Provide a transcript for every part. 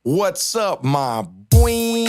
What's up, my boy?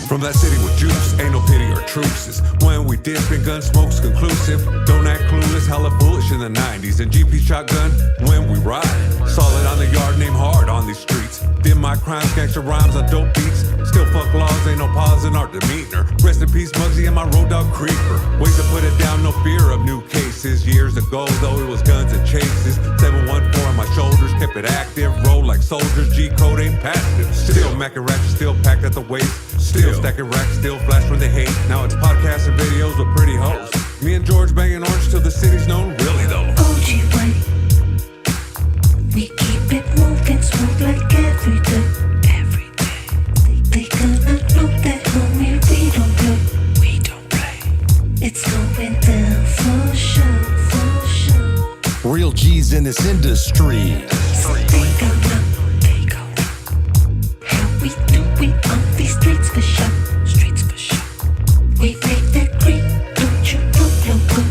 From that city with juice, ain't no pity or truces. When we dip and gun smoke's conclusive. Don't act clueless, hella foolish in the 90s. And GP shotgun when we ride. Solid on the yard, name hard on these streets. Did my crimes, gangster rhymes on dope beats. Still fuck laws, ain't no pause in our demeanor. Rest in peace, Muggsy and my road dog creeper. Ways to put it down, no fear of new cases. Years ago, though, it was guns and chases. 714 on my shoulders, kept it active. Roll like soldiers, G-code ain't passive. Still macking ratchet, still packed at the waist. Still stacking racks, still flash when they hate. Now it's podcasts and videos with pretty hoes. Me and George banging orange till the city's known, really though. OG way. We keep it moving smooth like every day. Every day. They gonna know that homie, we don't play. We don't play. It's going down for sure, for sure. Real G's in this industry. So they gonna how we do it on these streets for sure. Streets for sure. We make that green, don't you know, loco?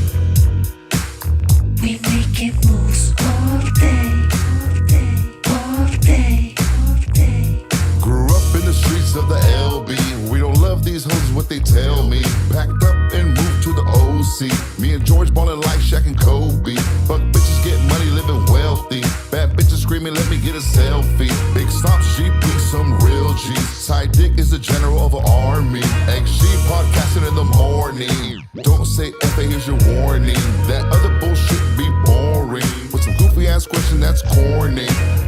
We making moves all day, all day, all day, all day. Grew up in the streets of the LB. We don't love these hoes, what they tell me. Packed up and moved to the OC. Me and George ballin' like Shaq and Kobe. Fuck bitches, get money, living wealthy. Bad bitches screaming, let me get a selfie. Big stomps, GP, some real G's. Side dick is the general of an army. XG podcasting in the morning. Don't say F.A., here's your warning. That other bullshit be boring. With some goofy ass question that's corny.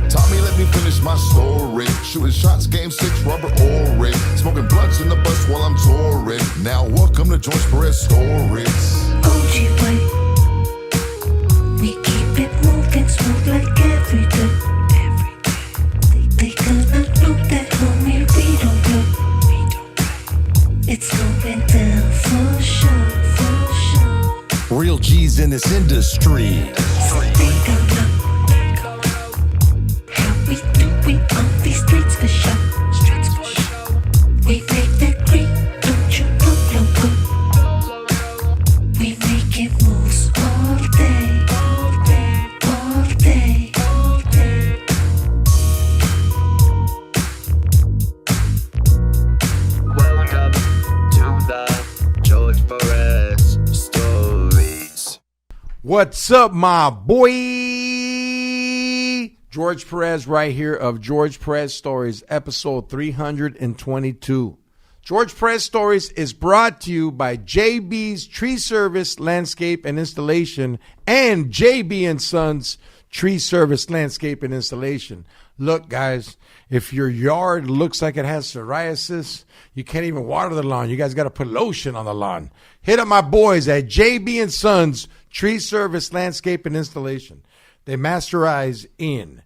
Tommy, let me finish my story. Shooting shots, game 6, rubber or red. Smoking blunts in the bus while I'm touring. Now welcome to George Perez Stories. OG way. We keep it moving smooth like every day. Every day. They gonna know that homie, we don't play. We don't play. It's going down for sure, for sure. Real G's in this industry. So they gonna how we do it on these streets for sure. Streets for sure. We make that green, don't you know, loco? We making moves all day, all day, all day, all day. Welcome to the George Perez Stories. What's up, my boy? George Perez right here of George Perez Stories, episode 322. George Perez Stories is brought to you by JB's Tree Service Landscape and Installation and JB and Sons Tree Service Landscape and Installation. Look, guys, if your yard looks like it has psoriasis, you can't even water the lawn. You guys got to put lotion on the lawn. Hit up my boys at JB and Sons Tree Service Landscape and Installation. They masterize in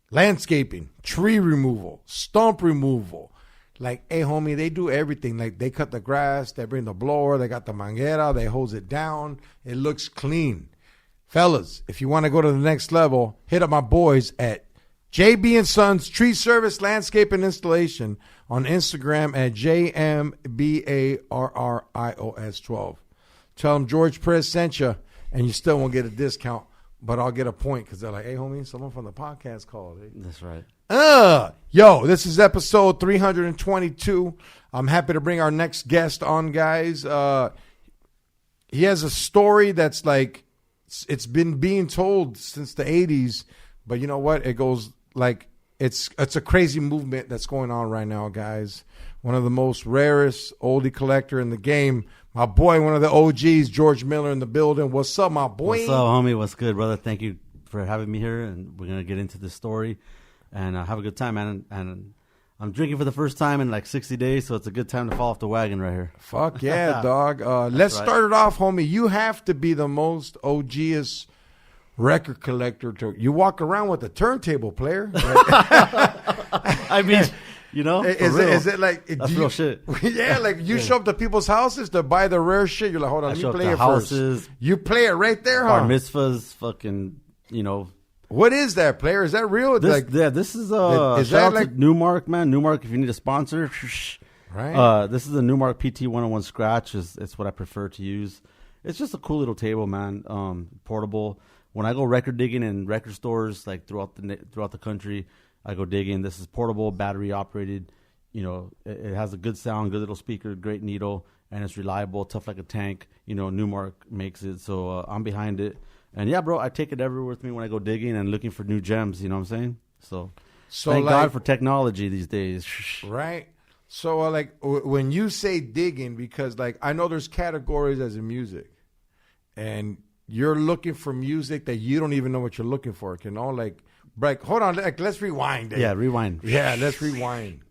landscaping, tree removal, stump removal. Like, hey, homie, they do everything. Like, they cut the grass, they bring the blower, they got the manguera, they hose it down. It looks clean. Fellas, if you want to go to the next level, hit up my boys at JB and Sons Tree Service Landscape and Installation on Instagram at JMBARRIOS12. Tell them George Perez sent you, and you still won't get a discount, but I'll get a point because they're like, hey, homie, someone from the podcast called. Eh? That's right. Yo, this is episode 322. I'm happy to bring our next guest on, guys. He has a story that's like, it's been being told since the 80s, but you know what? It goes like, it's a crazy movement that's going on right now, guys. One of the most rarest oldie collector in the game. My boy, one of the OGs, George Miller in the building. What's up, my boy? What's up, homie? What's good, brother? Thank you for having me here, and we're going to get into this story and have a good time, man. And I'm drinking for the first time in like 60 days, so it's a good time to fall off the wagon right here. Fuck yeah, dog. Let's start it off, homie. You have to be the most OGest record collector. You walk around with a turntable, player. Right? I mean, you know, is it like that's real shit? Yeah, like you show up to people's houses to buy the rare shit. You're like, hold on, let me play it houses, first. You play it right there, huh? Bar mitzvahs, fucking, you know. What is that, player? Is that real? This is shout out to Newmark, man. Newmark, if you need a sponsor, right? This is a Newmark PT 101 scratch. It's what I prefer to use. It's just a cool little table, man. Portable. When I go record digging in record stores like throughout the country, I go digging. This is portable, battery operated. You know, it has a good sound, good little speaker, great needle, and it's reliable, tough like a tank. You know, Newmark makes it, so I'm behind it. And yeah, bro, I take it everywhere with me when I go digging and looking for new gems. You know what I'm saying? So thank like, God for technology these days. Right. So like when you say digging, because like I know there's categories as in music, and you're looking for music that you don't even know what you're looking for. You know, like hold on, like let's rewind. Dave. Yeah, rewind. Yeah, let's rewind.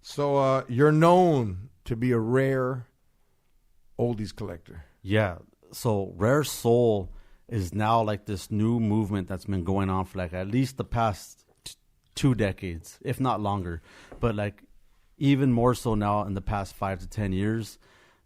So you're known to be a rare oldies collector. Yeah. So Rare Soul is now like this new movement that's been going on for like at least the past 2 decades, if not longer. But like even more so now in the past 5 to 10 years,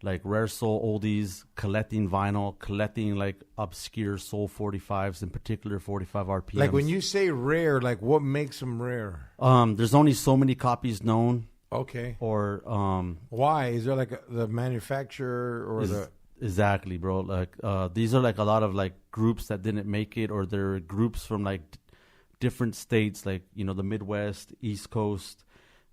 like Rare Soul oldies, collecting vinyl, collecting like obscure soul 45s, in particular 45 RPMs. Like when you say rare, like what makes them rare? There's only so many copies known. Okay. Or why? Is there like the manufacturer or the... Exactly, bro. Like these are like a lot of like groups that didn't make it, or they're groups from like different states, like, you know, the Midwest, East Coast,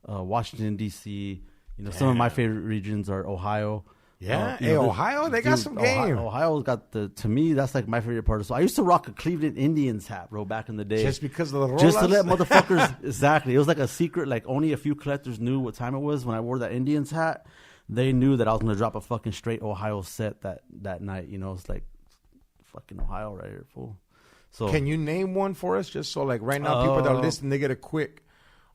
Washington D.C. You know, some of my favorite regions are Ohio. Yeah, Ohio, they got some game. Ohio's got to me, that's like my favorite part. So I used to rock a Cleveland Indians hat, bro, back in the day. Just because of the roll-ups? Just to let motherfuckers, exactly. It was like a secret, like only a few collectors knew what time it was when I wore that Indians hat. They knew that I was going to drop a fucking straight Ohio set that night. You know, it's like fucking Ohio right here, fool. So can you name one for us? Just so like right now, people that are listening, they get a quick...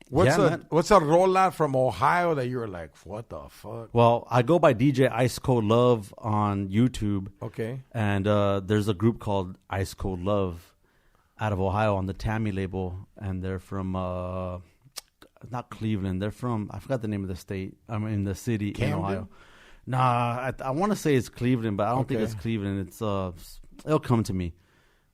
What's a rollout from Ohio that you're like, what the fuck? Well, I go by DJ Ice Cold Love on YouTube. Okay. And there's a group called Ice Cold Love out of Ohio on the Tammy label. And they're from, not Cleveland. They're from, I forgot the name of the state. I'm in the city in Ohio. Nah, I want to say it's Cleveland, but I don't think it's Cleveland. It's it'll come to me.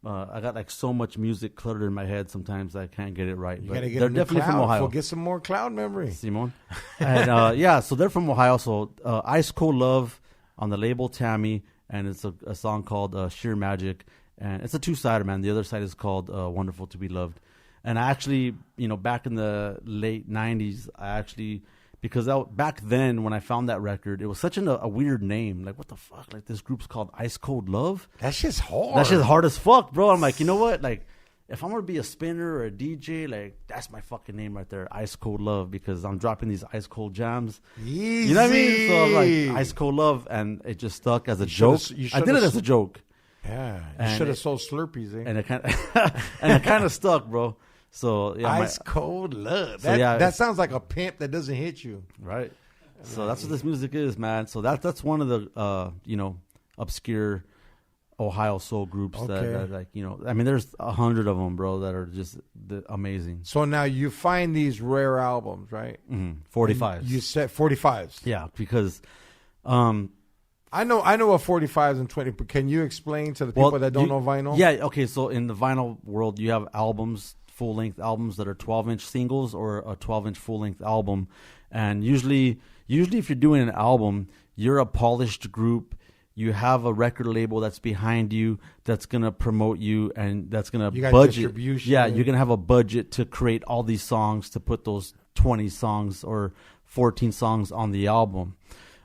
I got like so much music cluttered in my head sometimes I can't get it right. You gotta get they're definitely from Ohio. Get some more cloud memory, Simon. And yeah, so they're from Ohio. So Ice Cold Love on the label Tammy, and it's a song called Sheer Magic, and it's a 2-sider, man. The other side is called Wonderful to Be Loved. And I actually, you know, back in the late 90s, because back then when I found that record, it was such a weird name. Like, what the fuck? Like, this group's called Ice Cold Love? That shit's hard. That shit's hard as fuck, bro. I'm like, you know what? Like, if I'm going to be a spinner or a DJ, like, that's my fucking name right there, Ice Cold Love, because I'm dropping these ice cold jams. Easy. You know what I mean? So I'm like, Ice Cold Love, and it just stuck as a joke. I did it as a joke. Yeah. You should have sold Slurpees, eh? And it kind of stuck, bro. So yeah, Ice Cold Love. So, that sounds like a pimp that doesn't hit you, right? So that's what this music is, man. So that's one of the you know, obscure Ohio soul groups that like, you know, I mean, there's 100 of them, bro, that are just amazing. So now you find these rare albums, right? 45s. You said 45s. Yeah, because I know what 45s and 20, but can you explain to the people that don't know vinyl? Yeah, okay. So in the vinyl world, you have albums, full-length albums that are 12-inch singles or a 12-inch full-length album. And usually if you're doing an album, you're a polished group. You have a record label that's behind you, that's going to promote you, and that's going to budget. Distribution. Yeah, you're going to have a budget to create all these songs, to put those 20 songs or 14 songs on the album.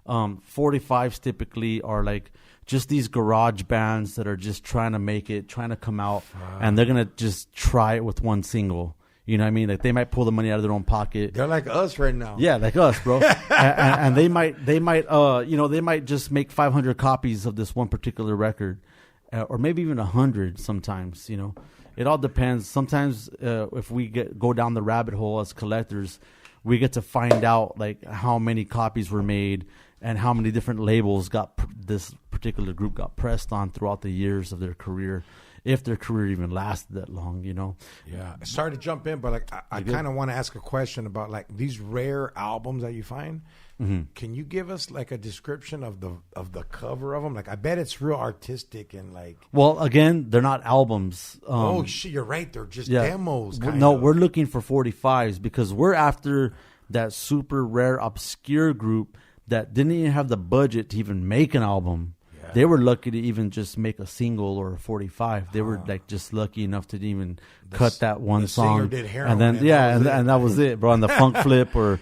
45s typically are like just these garage bands that are just trying to make it, trying to come out, and they're going to just try it with one single. You know what I mean? Like, they might pull the money out of their own pocket. They're like us right now. Yeah, like us, bro. and they might, you know, they might just make 500 copies of this one particular record, or maybe even 100 sometimes, you know. It all depends. Sometimes if we go down the rabbit hole as collectors, we get to find out like how many copies were made and how many different labels this particular group got pressed on throughout the years of their career, if their career even lasted that long, you know. Yeah. Sorry to jump in, but like I kind of want to ask a question about like these rare albums that you find. Can you give us like a description of the cover of them? Like, I bet it's real artistic and like. Well, again, they're not albums. Oh shit, you're right. They're just demos. We're looking for 45s because we're after that super rare obscure group that didn't even have the budget to even make an album. They were lucky to even just make a single or a 45. They were like just lucky enough to even cut that one the song. singer did heroin, and then and that was it, bro. On the funk flip or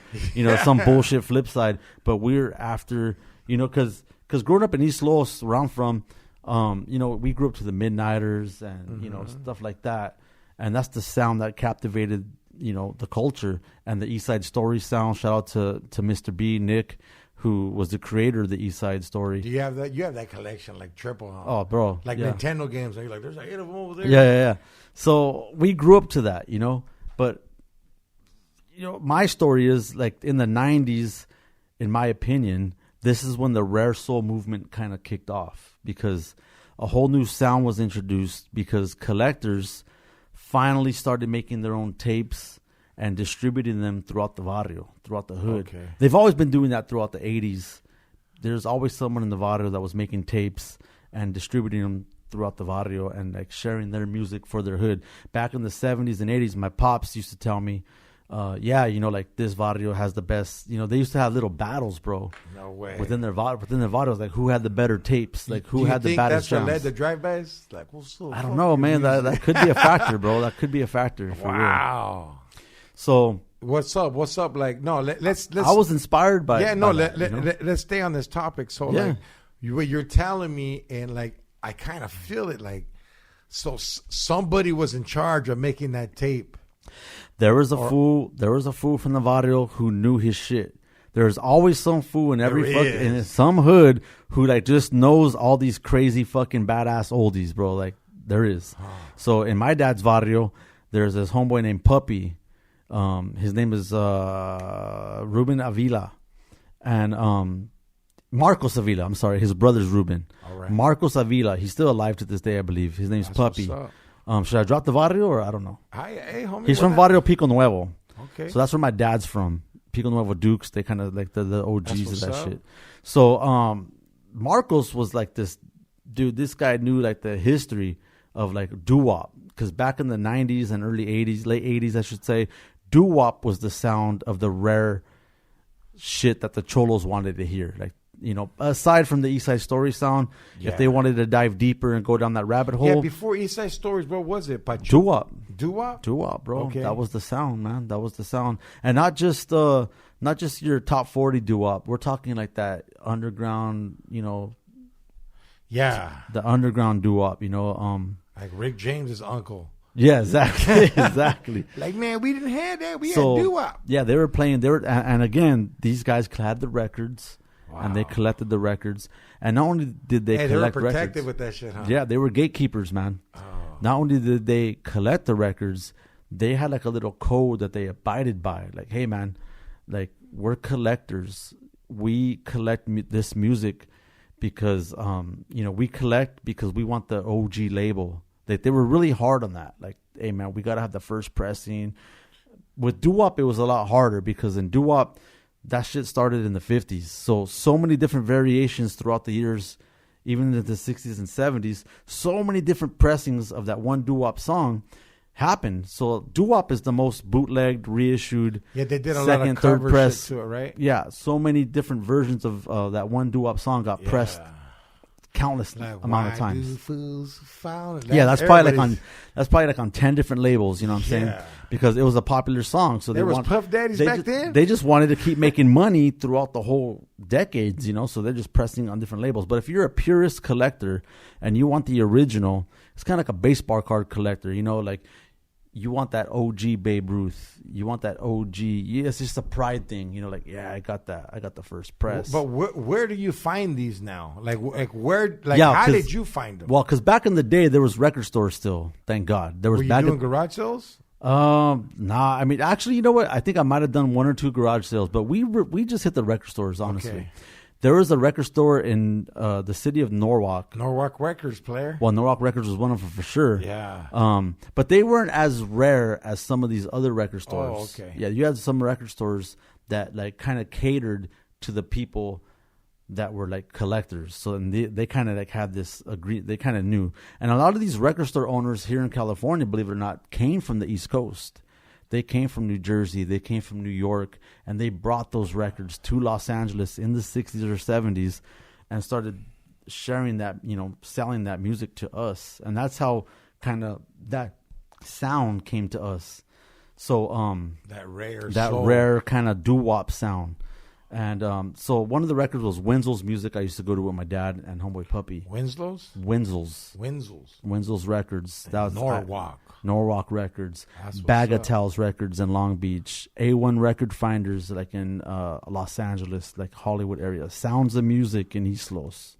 some bullshit flip side. But we're after because growing up in East Los, where I'm from, we grew up to the Midnighters and stuff like that, and that's the sound that captivated the culture and the East Side Story sound. Shout out to Mr. B, Nick, who was the creator of the East Side Story. Do you have that? You have that collection like triple, huh? Oh, bro. Like yeah. Nintendo games. Like there's like 8 of them over there. Yeah. So we grew up to that, But, my story is like in the 90s, in my opinion, this is when the rare soul movement kind of kicked off because a whole new sound was introduced because collectors finally started making their own tapes and distributing them throughout the barrio, throughout the hood. Okay. They've always been doing that throughout the 80s. There's always someone in the barrio that was making tapes and distributing them throughout the barrio and like sharing their music for their hood. Back in the 70s and 80s, my pops used to tell me, like this barrio has the best. They used to have little battles, bro. No way. Within their barrios, like who had the better tapes, like who had the baddest that's what led jams. the drive-bys? Like, what's so I don't know, man. That could be a factor, bro. That could be a factor. For real. Wow. So what's up? Like, no, let's. I was inspired by. Yeah, no. by that, Let's stay on this topic. So, Yeah. like, what you're telling me, and like, I kind of feel it. Like, so somebody was in charge of making that tape. There was a fool from the barrio who knew his shit. There's always some fool in in some hood who like just knows all these crazy fucking badass oldies, bro. Like there is. So in my dad's barrio, there's this homeboy named Puppy. His name is Ruben Avila, and Marcos Avila. I'm sorry, his brother's Ruben. All right. Marcos Avila. He's still alive to this day, I believe. His name's Puppy. Should I drop the barrio or I don't know? Hey, homie. He's from Barrio Pico Nuevo. Okay. So that's where my dad's from. Pico Nuevo Dukes. They kind of like the OGs of that up. shit. So Marcos was like this dude. This guy knew like the history of like doo-wop. Because back in the 90s and early 80s, late 80s, I should say, doo-wop was the sound of the rare shit that the cholos wanted to hear. Like, aside from the East Side Story sound, if they wanted to dive deeper and go down that rabbit hole. Yeah, before East Side Stories, what was it? Doo-wop. Doo-wop? Doo-wop, bro. Okay. That was the sound, man. That was the sound. And not just your top 40 doo-wop. We're talking like that underground, Yeah. the underground doo-wop, Like Rick James's uncle. Yeah, exactly. Exactly. Like, man, we didn't have that. We So, had doo-wop. yeah, they were playing. And again, these guys had the records, and they collected the records. And not only did they Hey, they were collect protected records, with that shit, huh? yeah, they were gatekeepers, man. Not only did they collect the records, they had like a little code that they abided by. Like, hey, man, like we're collectors. We collect this music because, we collect because we want the OG label. They were really hard on that. Like, hey, man, we got to have the first pressing. With doo-wop, it was a lot harder because in doo-wop, that shit started in the 50s. So many different variations throughout the years, even in the 60s and 70s. So many different pressings of that one doo-wop song happened. So doo-wop is the most bootlegged, reissued, Yeah, they did a second, lot of third cover press shit to it, right? Yeah, so many different versions of that one doo-wop song got pressed countless Like, amount of why times. do fools fall in love? Yeah, that's probably Everybody's- like on 10 different labels, you know what I'm saying? Yeah. Because it was a popular song. So There was Puff Daddies back then? They just wanted to keep making money throughout the whole decades, so they're just pressing on different labels. But if you're a purist collector and you want the original, it's kind of like a baseball card collector, like you want that OG Babe Ruth. You want that OG. Yeah, it's just a pride thing, like, yeah, I got that. I got the first press. But where do you find these now? Like where? Like, Yeah, how 'cause- did you find them? Well, because back in the day, there was record stores still. Thank God. There was Were you back doing in, garage sales? Nah. I mean, actually, you know what? I think I might have done one or two garage sales, but we just hit the record stores. Honestly, Okay. there was a record store in the city of Norwalk. Norwalk Records, player. Well, Norwalk Records was one of them for sure. Yeah. But they weren't as rare as some of these other record stores. Oh, okay. Yeah, you had some record stores that like kind of catered to the people that were like collectors. So they kind of like had this they kind of knew. And a lot of these record store owners here in California, believe it or not, came from the East Coast. They came from New Jersey, they came from New York, and they brought those records to Los Angeles in the 60s or 70s and started sharing that, selling that music to us. And that's how kind of that sound came to us. So that rare kind of doo-wop sound. And so one of the records was Wenzel's Music. I used to go to with my dad and homeboy Puppy. Wenzel's Records. That was Norwalk Records. Bagatelles Records in Long Beach. A1 Record Finders like in Los Angeles, like Hollywood area. Sounds of Music in East Los.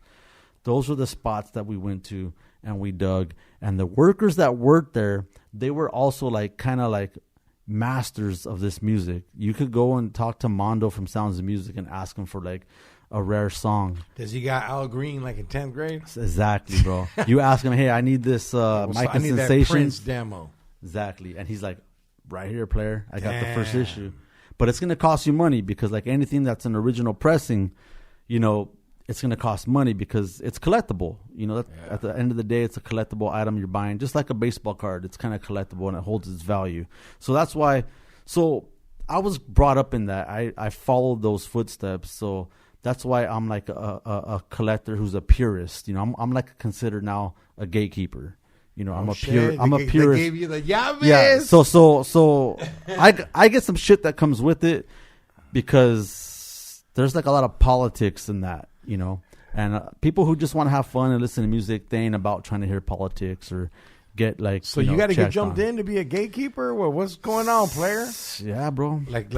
Those were the spots that we went to and we dug. And the workers that worked there, they were also like kind of like masters of this music. You could go and talk to Mondo from Sounds of Music and ask him for like a rare song. Does he got Al Green like in 10th grade? Exactly, bro. You ask him, hey, I need this Mike and Sensations that Prince demo. Exactly. And he's like, right here, player. I got the first issue. But it's going to cost you money because like anything that's an original pressing, it's going to cost money because it's collectible. At the end of the day, it's a collectible item you're buying. Just like a baseball card, it's kind of collectible and it holds its value. So that's why. So I was brought up in that. I followed those footsteps. So that's why I'm like a collector who's a purist. I'm like considered now a gatekeeper. I'm a purist. They gave you the llaves. Yeah. So I get some shit that comes with it because there's like a lot of politics in that. And people who just want to have fun and listen to music, they ain't about trying to hear politics or get like. So you got to get jumped in to be a gatekeeper. Well, what's going on, player? Yeah, bro. Like,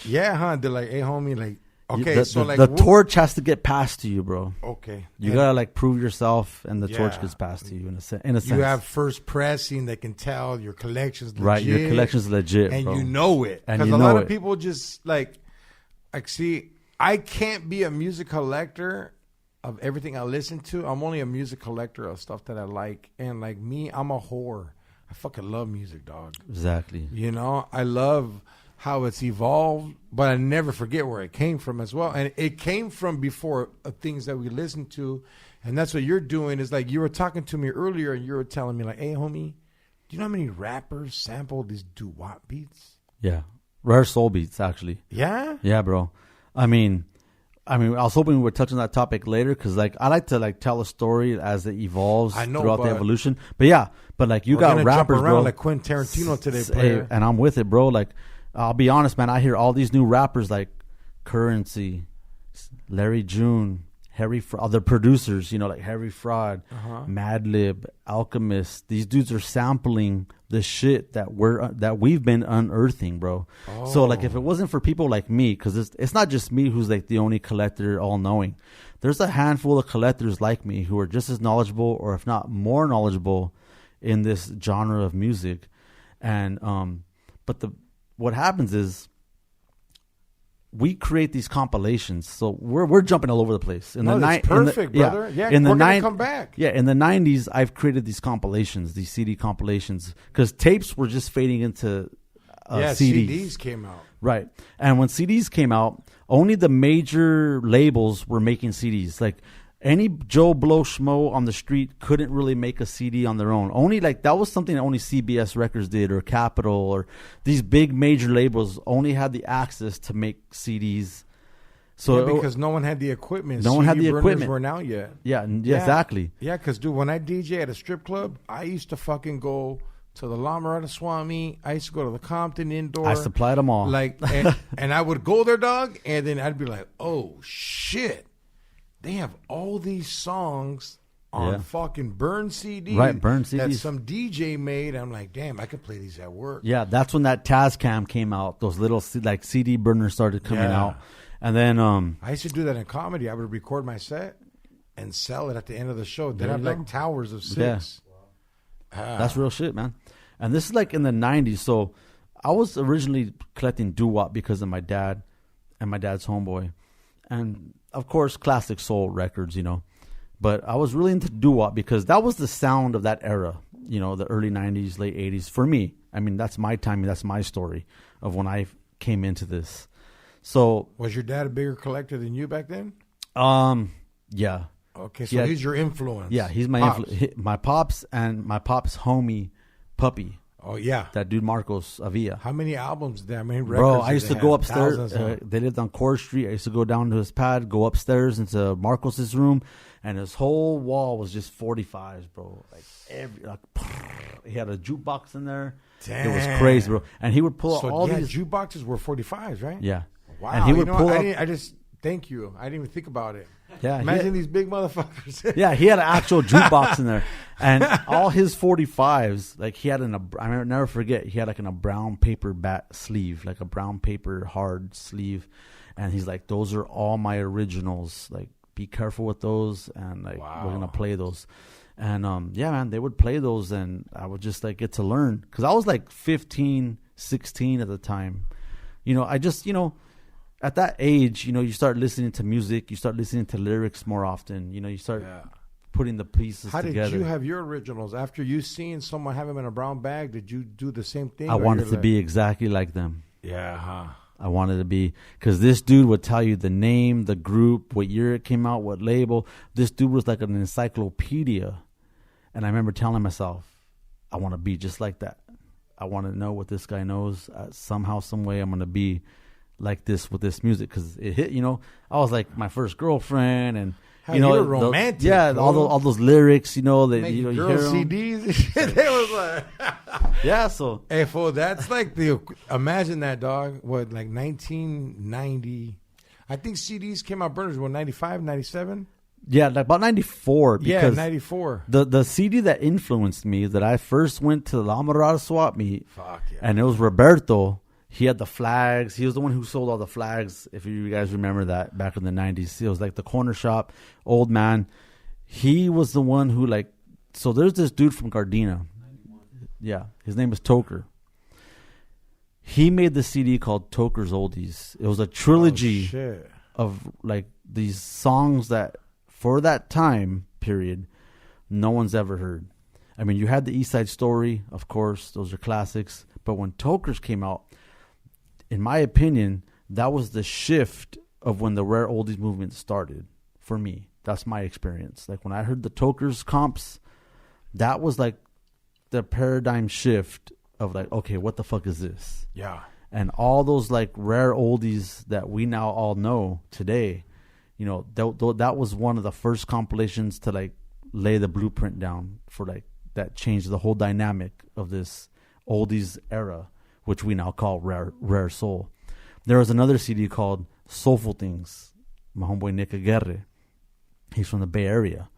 yeah, huh? They're like, hey, homie, like, okay, the torch has to get passed to you, bro. Okay, you gotta like prove yourself, and the torch gets passed to you in a sense. You have first pressing that can tell your collection's legit, right? Your collection's legit, and bro. you know it. Because a lot of people just like see. I can't be a music collector of everything I listen to. I'm only a music collector of stuff that I like. And like me, I'm a whore. I fucking love music, dog. Exactly. I love how it's evolved, but I never forget where it came from as well. And it came from before things that we listened to. And that's what you're doing is like you were talking to me earlier and you were telling me like, hey, homie, do you know how many rappers sample these doo-wop beats? Yeah. Rare soul beats, actually. Yeah? Yeah, bro. I mean, I was hoping we would touch on that topic later because, like, I like to like tell a story as it evolves throughout the evolution. But yeah, like you got rappers, jump around bro, like Quentin Tarantino today, player. And I'm with it, bro. Like, I'll be honest, man. I hear all these new rappers like Currency, Larry June, other producers, like Harry Fraud, Madlib, Alchemist. These dudes are sampling the shit that we've been unearthing, bro. So like if it wasn't for people like me, because it's not just me who's like the only collector all knowing. There's a handful of collectors like me who are just as knowledgeable or if not more knowledgeable in this genre of music. And but what happens is we create these compilations, so we're jumping all over the place. That's perfect, brother. Yeah, in the we're gonna come back. Yeah, in the 90s, I've created these compilations, these CD compilations, because tapes were just fading into CDs came out. Right, and when CDs came out, only the major labels were making CDs. Like any Joe Blow Schmo on the street couldn't really make a CD on their own. Only like that was something that only CBS Records did or Capitol or these big major labels only had the access to make CDs. So because no one had the equipment. No one had the equipment. Weren't out yet. Yeah, exactly. Yeah, because dude, when I DJ at a strip club, I used to fucking go to the La Mirada Swami. I used to go to the Compton Indoor. I supplied them all. Like, and I would go there, dog, and then I'd be like, oh shit. They have all these songs on fucking burn CDs. Right, burn CDs. That some DJ made. I'm like, damn, I could play these at work. Yeah, that's when that Tascam came out. Those little like CD burners started coming out. And then I used to do that in comedy. I would record my set and sell it at the end of the show. They'd have like towers of 6. Yeah. That's real shit, man. And this is like in the 90s. So I was originally collecting doo-wop because of my dad and my dad's homeboy. And of course, classic soul records, But I was really into doo-wop because that was the sound of that era, the early 90s, late 80s. For me, I mean, that's my time. That's my story of when I came into this. So, was your dad a bigger collector than you back then? Yeah. Okay, so he's your influence. Yeah, he's my influence. My pops and my pops' homie, Puppy. Oh yeah. That dude Marcos Avila. How many albums did I mean? Bro, records I did used they to go have? upstairs. Thousands, huh? They lived on Core Street. I used to go down to his pad, go upstairs into Marcos's room, and his whole wall was just 45s, bro. He had a jukebox in there. Damn. It was crazy, bro. And he would pull out all these. jukeboxes were 45s, right? Yeah. Wow. And he would pull out. I just thank you. I didn't even think about it. Yeah. Imagine these big motherfuckers. Yeah, he had an actual jukebox in there, and all his 45s, like he had I'll never forget. He had like in a brown paper sleeve, like a brown paper hard sleeve, and he's like, "Those are all my originals. Like, be careful with those, and like we're gonna play those." And yeah, man, they would play those, and I would just like get to learn because I was like 15, 16 at the time. At that age, you start listening to music, you start listening to lyrics more often. You start putting the pieces together. How did you have your originals? After you seen someone have them in a brown bag, did you do the same thing? I wanted to be exactly like them. Yeah, huh? I wanted to be, because this dude would tell you the name, the group, what year it came out, what label. This dude was like an encyclopedia. And I remember telling myself, I want to be just like that. I want to know what this guy knows. Somehow, some way, I'm going to be like this with this music, because it hit. I was like my first girlfriend, and you're romantic. all those lyrics. You girl you hear 'em. CDs and shit. They was like, yeah. So hey, fool, that's like imagine that, dog. What, like 1990? I think CDs came out burners. What, 95, 97? Yeah, like about 94. Yeah, because 94. The CD that influenced me, that I first went to the La Mirada swap meet, Fuck yeah. and it was Roberto. He had the flags. He was the one who sold all the flags, if you guys remember that, back in the 90s. It was like the corner shop, old man. He was the one who, like, so there's this dude from Gardena. Yeah, his name is Toker. He made the CD called Toker's Oldies. It was a trilogy of, like, these songs that, for that time period, no one's ever heard. I mean, you had the East Side Story, of course. Those are classics. But when Toker's came out, in my opinion, that was the shift of when the rare oldies movement started for me. That's my experience. Like, when I heard the Toker's comps, that was like the paradigm shift of like, okay, what the fuck is this? Yeah. And all those like rare oldies that we now all know today, that was one of the first compilations to like lay the blueprint down for like that changed the whole dynamic of this oldies era, which we now call rare soul. There was another CD called Soulful Things. My homeboy Nick Aguirre, he's from the Bay Area,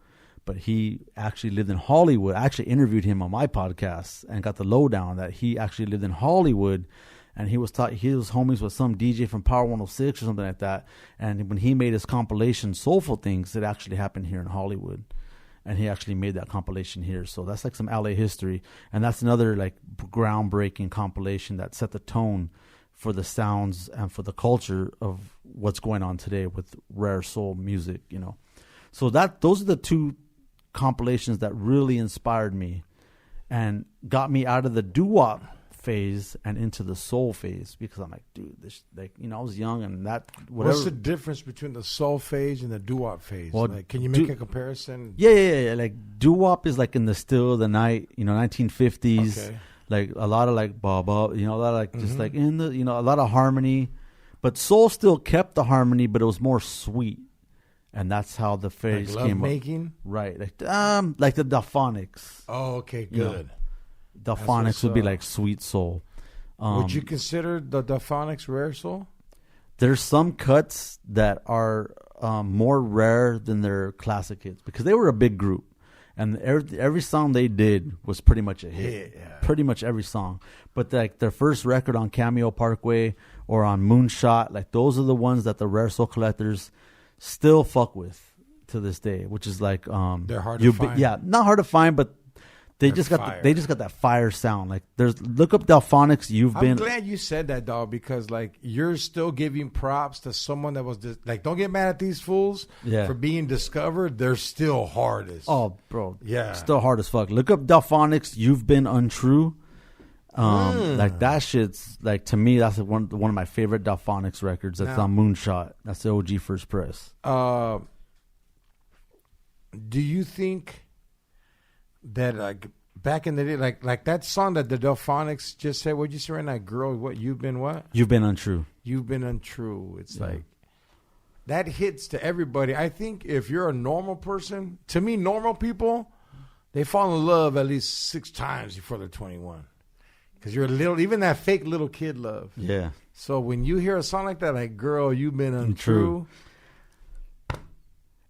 but he actually lived in Hollywood. I actually interviewed him on my podcast and got the lowdown that he actually lived in Hollywood, and he was homies with some DJ from Power 106 or something like that. And when he made his compilation Soulful Things, it actually happened here in Hollywood. And he actually made that compilation here. So that's like some LA history. And that's another like groundbreaking compilation that set the tone for the sounds and for the culture of what's going on today with rare soul music, So those are the two compilations that really inspired me and got me out of the doo-wop phase and into the soul phase, because I'm like, dude, this, like, I was young, and that whatever. What's the difference between the soul phase and the doo-wop phase? Well, like, can you make a comparison? Yeah. Like, doo-wop is like in the still of the night, 1950s. Okay. Like a lot of like a lot of like just like in the a lot of harmony, but soul still kept the harmony, but it was more sweet, and that's how the phase Like came up. making? Right, like the Delphonics. Oh, okay, good. Delphonics would be like sweet soul. Would you consider the Delphonics rare soul? There's some cuts that are more rare than their classic hits, because they were a big group, and every song they did was pretty much a hit. Yeah. Pretty much every song. But like their first record on Cameo Parkway or on Moonshot, like those are the ones that the rare soul collectors still fuck with to this day, which is like they're hard to find. Yeah, not hard to find, but they They're just fire. they just got that fire sound. Like look up Delphonics. I'm glad you said that, dog, because like you're still giving props to someone that was like, don't get mad at these fools for being discovered. They're still hard as bro, yeah, still hard as fuck. Look up Delphonics. You've Been Untrue. Like that shit's like, to me, that's one of my favorite Delphonics records. That's on Moonshot. That's the OG first press. Do you think that like Back in the day, like that song that the Delphonics just said, what'd you say right now? Girl, what? You've been what? You've been untrue. You've been untrue. It's like, that hits to everybody. I think if you're a normal person, to me, normal people, they fall in love at least 6 times before they're 21. Because you're a little, even that fake little kid love. Yeah. So when you hear a song like that, like, girl, you've been untrue.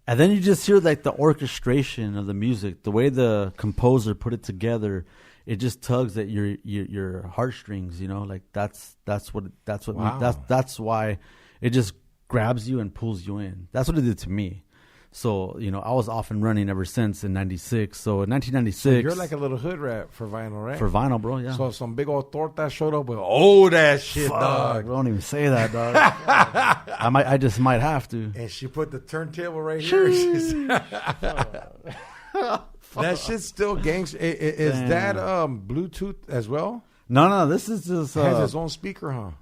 And then you just hear like the orchestration of the music, the way the composer put it together. It just tugs at your heartstrings, you know. Like that's Wow. that's why it just grabs you and pulls you in. That's what it did to me. So, you know, I was off and running ever since in 96. So in 1996. You're like a little hood rat for vinyl, right? For vinyl, bro, yeah. So if some big old torta showed up with, oh, that shit, Fuck, dog. don't even say that, dog. I just might have to. And she put the turntable right here. That shit's still gangster. Is that Bluetooth as well? No, this is just. It has its own speaker, huh?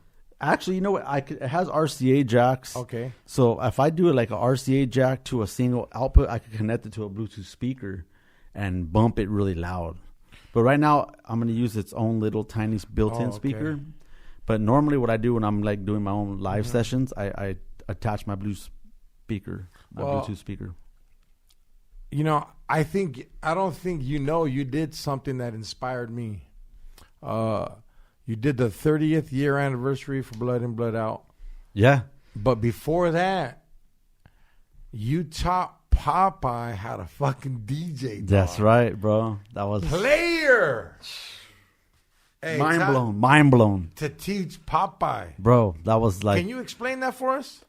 Actually, you know what? It has RCA jacks. Okay. So if I do it like a RCA jack to a single output, I could connect it to a Bluetooth speaker and bump it really loud. But right now, I'm going to use its own little tiny built-in speaker. But normally what I do when I'm like doing my own live sessions, I attach my Bluetooth speaker. You know, I don't think you did something that inspired me. You did the 30th year anniversary for Blood In, Blood Out. Yeah. But before that, you taught Popeye how to fucking DJ. Dog. That's right, bro. That was player. Hey, mind blown. To teach Popeye. Bro, that was like. Can you explain that for us?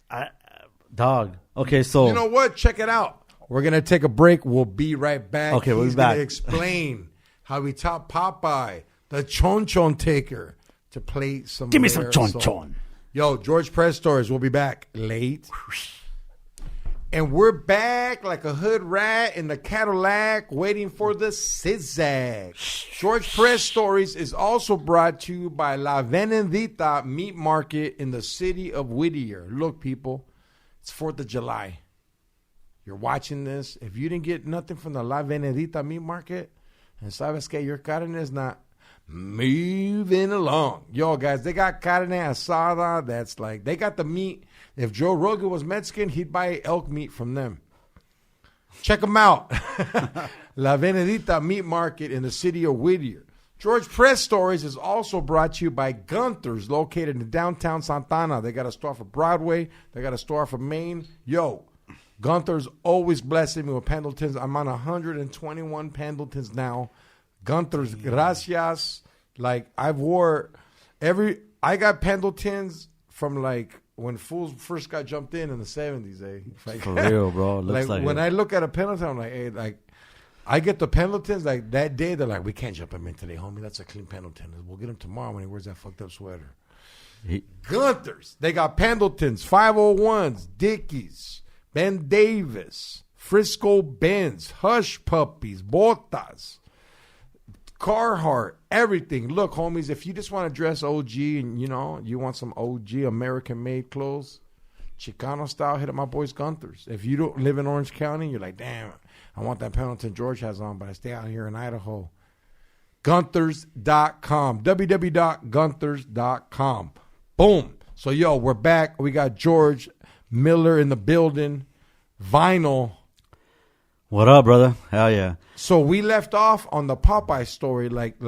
Dog. Okay, so. You know what? Check it out. We're going to take a break. We'll be right back. Okay, we'll be back. He's going to explain how he taught Popeye, the Chon Chon Taker, to play some. Give me some rare Chon song. Chon. Yo, George Press Stories. We'll be back late. And we're back like a hood rat in the Cadillac waiting for the zigzag. George Press Stories is also brought to you by La Venendita Meat Market in the city of Whittier. Look, people, it's 4th of July. You're watching this. If you didn't get nothing from the La Venendita Meat Market, and sabes que your carne is not moving along. Yo, guys, they got carne asada that's like, they got the meat. If Joe Rogan was Mexican, he'd buy elk meat from them. Check them out. La Venedita Meat Market in the city of Whittier. George Press Stories is also brought to you by Gunther's, located in downtown Santana. They got a store for Broadway. They got a store for Maine. Yo, Gunther's always blessing me with Pendletons. I'm on 121 Pendletons now. Gunther's, gracias. Like, I got Pendletons from like when fools first got jumped in the 70s, eh? Like, for real, bro. Looks like when it. I look at a Pendleton, I'm like, hey, like, I get the Pendletons, like, that day, they're like, we can't jump him in today, homie. That's a clean Pendleton. We'll get him tomorrow when he wears that fucked up sweater. Gunther's. They got Pendletons, 501s, Dickies, Ben Davis, Frisco Benz, Hush Puppies, Botas, Carhartt, everything. Look, homies, if you just want to dress OG and, you know, you want some OG American-made clothes, Chicano style, hit up my boys Gunther's. If you don't live in Orange County, you're like, damn, I want that Pendleton George has on, but I stay out here in Idaho. Gunthers.com. www.gunthers.com. Boom. So, yo, we're back. We got George Miller in the building. Vinyl. What up, brother? Hell yeah. So we left off on the Popeye story. Like,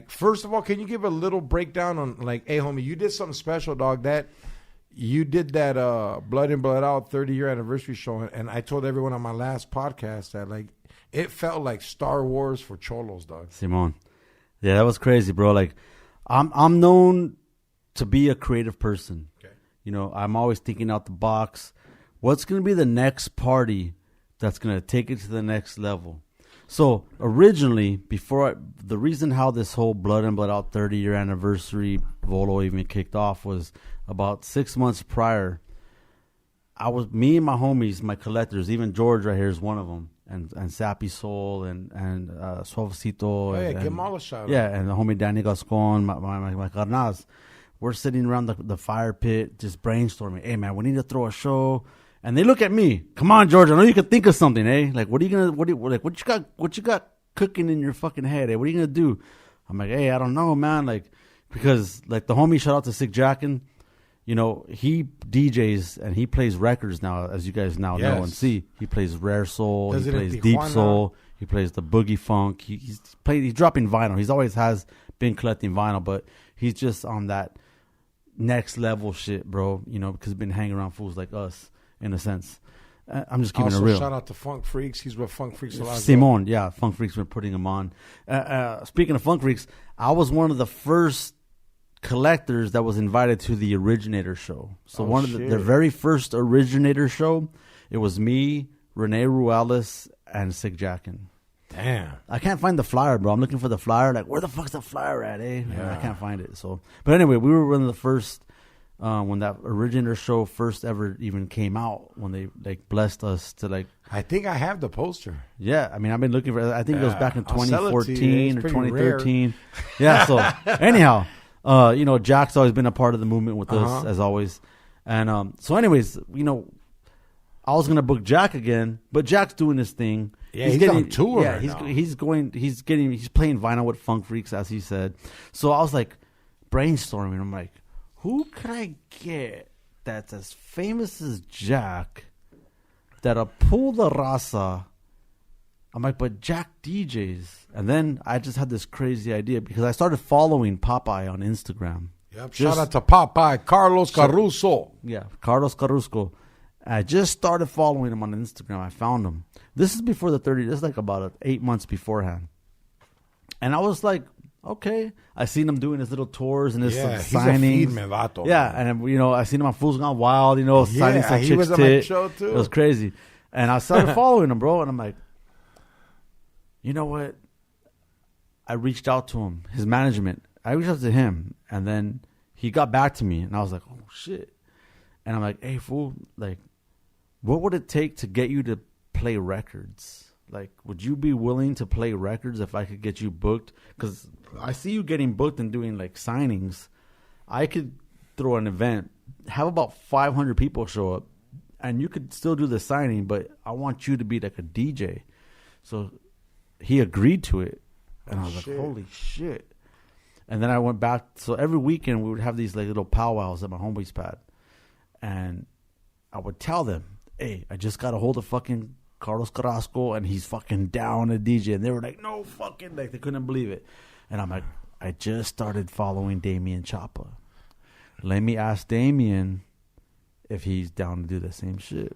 first of all, can you give a little breakdown on, like, hey, homie, you did something special, dog. That you did that Blood In, Blood Out 30-year anniversary show, and I told everyone on my last podcast that, like, it felt like Star Wars for cholos, dog. Simon. Yeah, that was crazy, bro. Like, I'm known to be a creative person. Okay. You know, I'm always thinking out the box. What's going to be the next party that's going to take it to the next level? So originally, the reason how this whole Blood In, Blood Out 30-year anniversary Volo even kicked off was about 6 months prior. Me and my homies, my collectors, even George right here is one of them, and Sappy Soul and Suavecito. Oh, yeah, and, give them all a shout out. Yeah, and the homie Danny Gascon, my carnals. We're sitting around the fire pit just brainstorming. Hey, man, we need to throw a show. And they look at me. Come on, George. I know you can think of something, eh? Like, what you got cooking in your fucking head. Hey, what are you gonna do? I'm like, hey, I don't know, man. Like, because like the homie, shout out to Sick Jackin', you know, he DJs and he plays records now, as you guys now know and see. He plays Rare Soul, Does he it in plays Deep Tijuana? Soul, he plays the Boogie Funk. He's dropping vinyl. He's always has been collecting vinyl, but he's just on that next level shit, bro. You know, because he's been hanging around fools like us, in a sense. I'm just keeping Also, it real. shout out to Funk Freaks. He's with Funk Freaks a lot. Simon, yeah, Funk Freaks been putting him on. Speaking of Funk Freaks, I was one of the first collectors that was invited to the Originator show. So one of the very first Originator show, it was me, Rene Ruales, and Sick Jackin'. Damn. I can't find the flyer, bro. I'm looking for the flyer. Like, where the fuck's the flyer at, eh? Yeah. I can't find it. So, but anyway, we were one of the first when that Originator show first ever even came out. When they like blessed us to like. I think I have the poster. Yeah, I mean, I've been looking for. I think it was back in I'll sell it to you. 2014 or It's pretty 2013. Yeah. So anyhow, you know, Jack's always been a part of the movement with us as always, and so anyways, you know, I was gonna book Jack again, but Jack's doing his thing. Yeah, he's on tour. Yeah, right he's now. he's playing vinyl with Funk Freaks, as he said. So I was like brainstorming. I'm like, who could I get that's as famous as Jack that'll pull the raza? I'm like, but Jack DJs. And then I just had this crazy idea because I started following Popeye on Instagram. Yep. Shout out to Popeye, Carlos Caruso. Yeah, Carlos Carrusco. I just started following him on Instagram. I found him. This is before the 30. This is like about 8 months beforehand. And I was like, okay. I seen him doing his little tours and his Yeah, he's signings. a feed me vato. Yeah, and you know, I seen him on Fools Gone Wild. You know, signing some he chick's was on my tit. show, too. It was crazy. And I started following him, bro. And I'm like, you know what? I reached out to him, his management. I reached out to him, and then he got back to me, and I was like, oh shit. And I'm like, hey, fool, like, what would it take to get you to play records? Like, would you be willing to play records if I could get you booked? Because I see you getting booked and doing, like, signings. I could throw an event, have about 500 people show up, and you could still do the signing, but I want you to be, like, a DJ. So he agreed to it. And I was like, holy shit. And then I went back. So every weekend we would have these, like, little powwows at my homeboy's pad. And I would tell them, hey, I just got a hold of fucking Carlos Carrasco, and he's fucking down to DJ. And they were like, no fucking, like, they couldn't believe it. And I'm like, I just started following Damien Chapa. Let me ask Damien if he's down to do the same shit.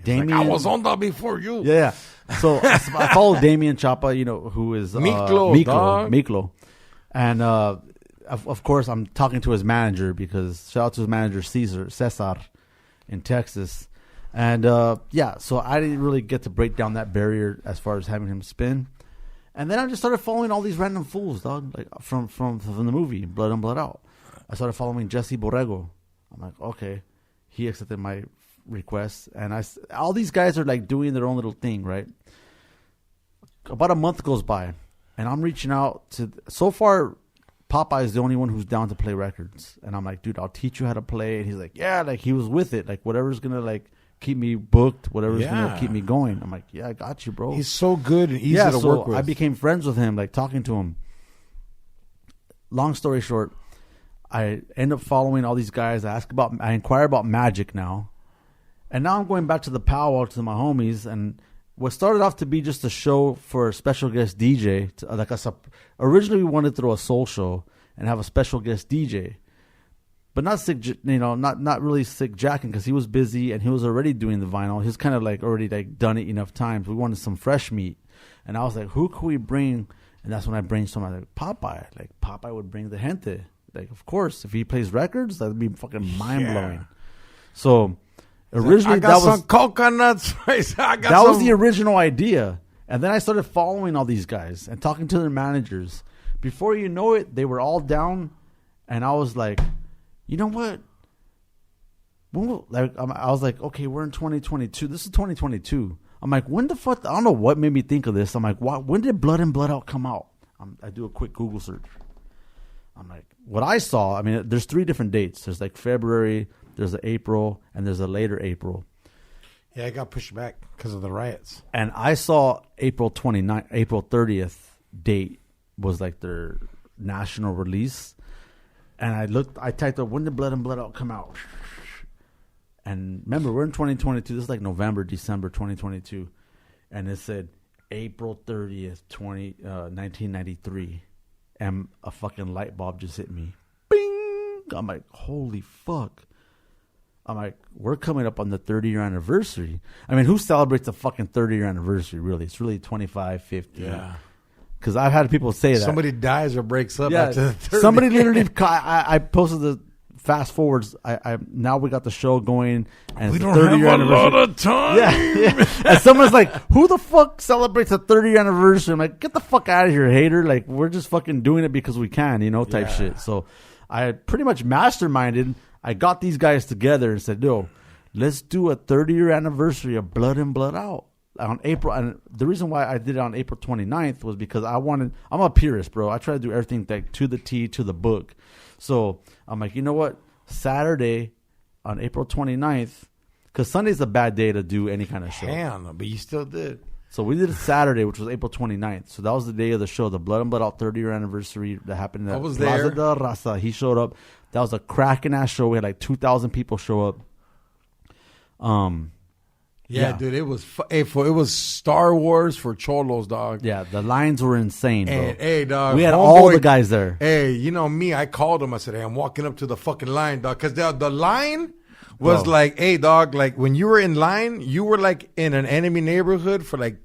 Damien, Like, I was on that before you. yeah. So I followed Damien Chapa, you know, who is Miklo. And of course, I'm talking to his manager because shout out to his manager, Cesar, in Texas. And yeah, so I didn't really get to break down that barrier as far as having him spin. And then I just started following all these random fools, dog, like from the movie Blood In, Blood Out. I started following Jesse Borrego. I'm like, okay, he accepted my request, and all these guys are like doing their own little thing, right? About a month goes by, and I'm reaching out to. So far, Popeye is the only one who's down to play records, and I'm like, dude, I'll teach you how to play. And he's like, yeah, like he was with it, like whatever's gonna like keep me booked, whatever's gonna keep me going. I'm like, yeah, I got you, bro. He's so good and easy to work with. I became friends with him, like talking to him. Long story short, I end up following all these guys. I inquire about Magic now. And now I'm going back to the powwow to my homies, and what started off to be just a show for a special guest DJ. Originally, we wanted to throw a soul show and have a special guest DJ, but not sick, you know, not really Sick Jackin' because he was busy and he was already doing the vinyl. He was kind of like already like done it enough times. We wanted some fresh meat, and I was like, who could we bring? And that's when I brainstormed. I was like, Popeye. Like Popeye would bring the gente. Like, of course, if he plays records, that'd be fucking mind blowing. So. Originally, I got some coconuts. That was the original idea. And then I started following all these guys and talking to their managers. Before you know it, they were all down. And I was like, you know what? I was like, okay, we're in 2022. This is 2022. I'm like, when the fuck? I don't know what made me think of this. I'm like, when did Blood In, Blood Out come out? I do a quick Google search. I'm like, what I saw, I mean, there's 3 different dates. There's like February, there's the April, and there's a later April. Yeah, it got pushed back because of the riots. And I saw April 30th date was like their national release. And I typed up, when did Blood and Blood Out come out? And remember, we're in 2022. This is like November, December 2022. And it said April 30th, 1993. And a fucking light bulb just hit me. Bing! I'm like, holy fuck. I'm like, we're coming up on the 30-year anniversary. I mean, who celebrates a fucking 30-year anniversary, really? It's really 25, 50. Yeah. Because I've had people say that. Somebody dies or breaks up Yeah, after the 30. somebody literally, I posted the fast forwards. I now we got the show going. And We it's don't the have 30-year a anniversary. lot of time. Yeah. And someone's like, who the fuck celebrates a 30-year anniversary? I'm like, get the fuck out of here, hater. Like, we're just fucking doing it because we can, type shit. So I pretty much masterminded. I got these guys together and said, "Yo, let's do a 30-year anniversary of Blood and Blood Out on April." And the reason why I did it on April 29th was because I'm a purist, bro. I try to do everything like to the T, to the book. So I'm like, you know what? Saturday on April 29th, because Sunday's a bad day to do any kind of show. Hell no, but you still did. So we did it Saturday, which was April 29th. So that was the day of the show, the Blood and Blood Out 30-year anniversary that happened at was Plaza there. de Raza. He showed up. That was a cracking ass show. We had like 2,000 people show up. Yeah, dude, it was it was Star Wars for cholos, dog. Yeah, the lines were insane, bro. And, hey, dog, we had homeboy- all the guys there. Hey, you know me, I called him. I said, hey, I'm walking up to the fucking line, dog. Because the line was Bro. like, hey, dog, like when you were in line, you were like in an enemy neighborhood for like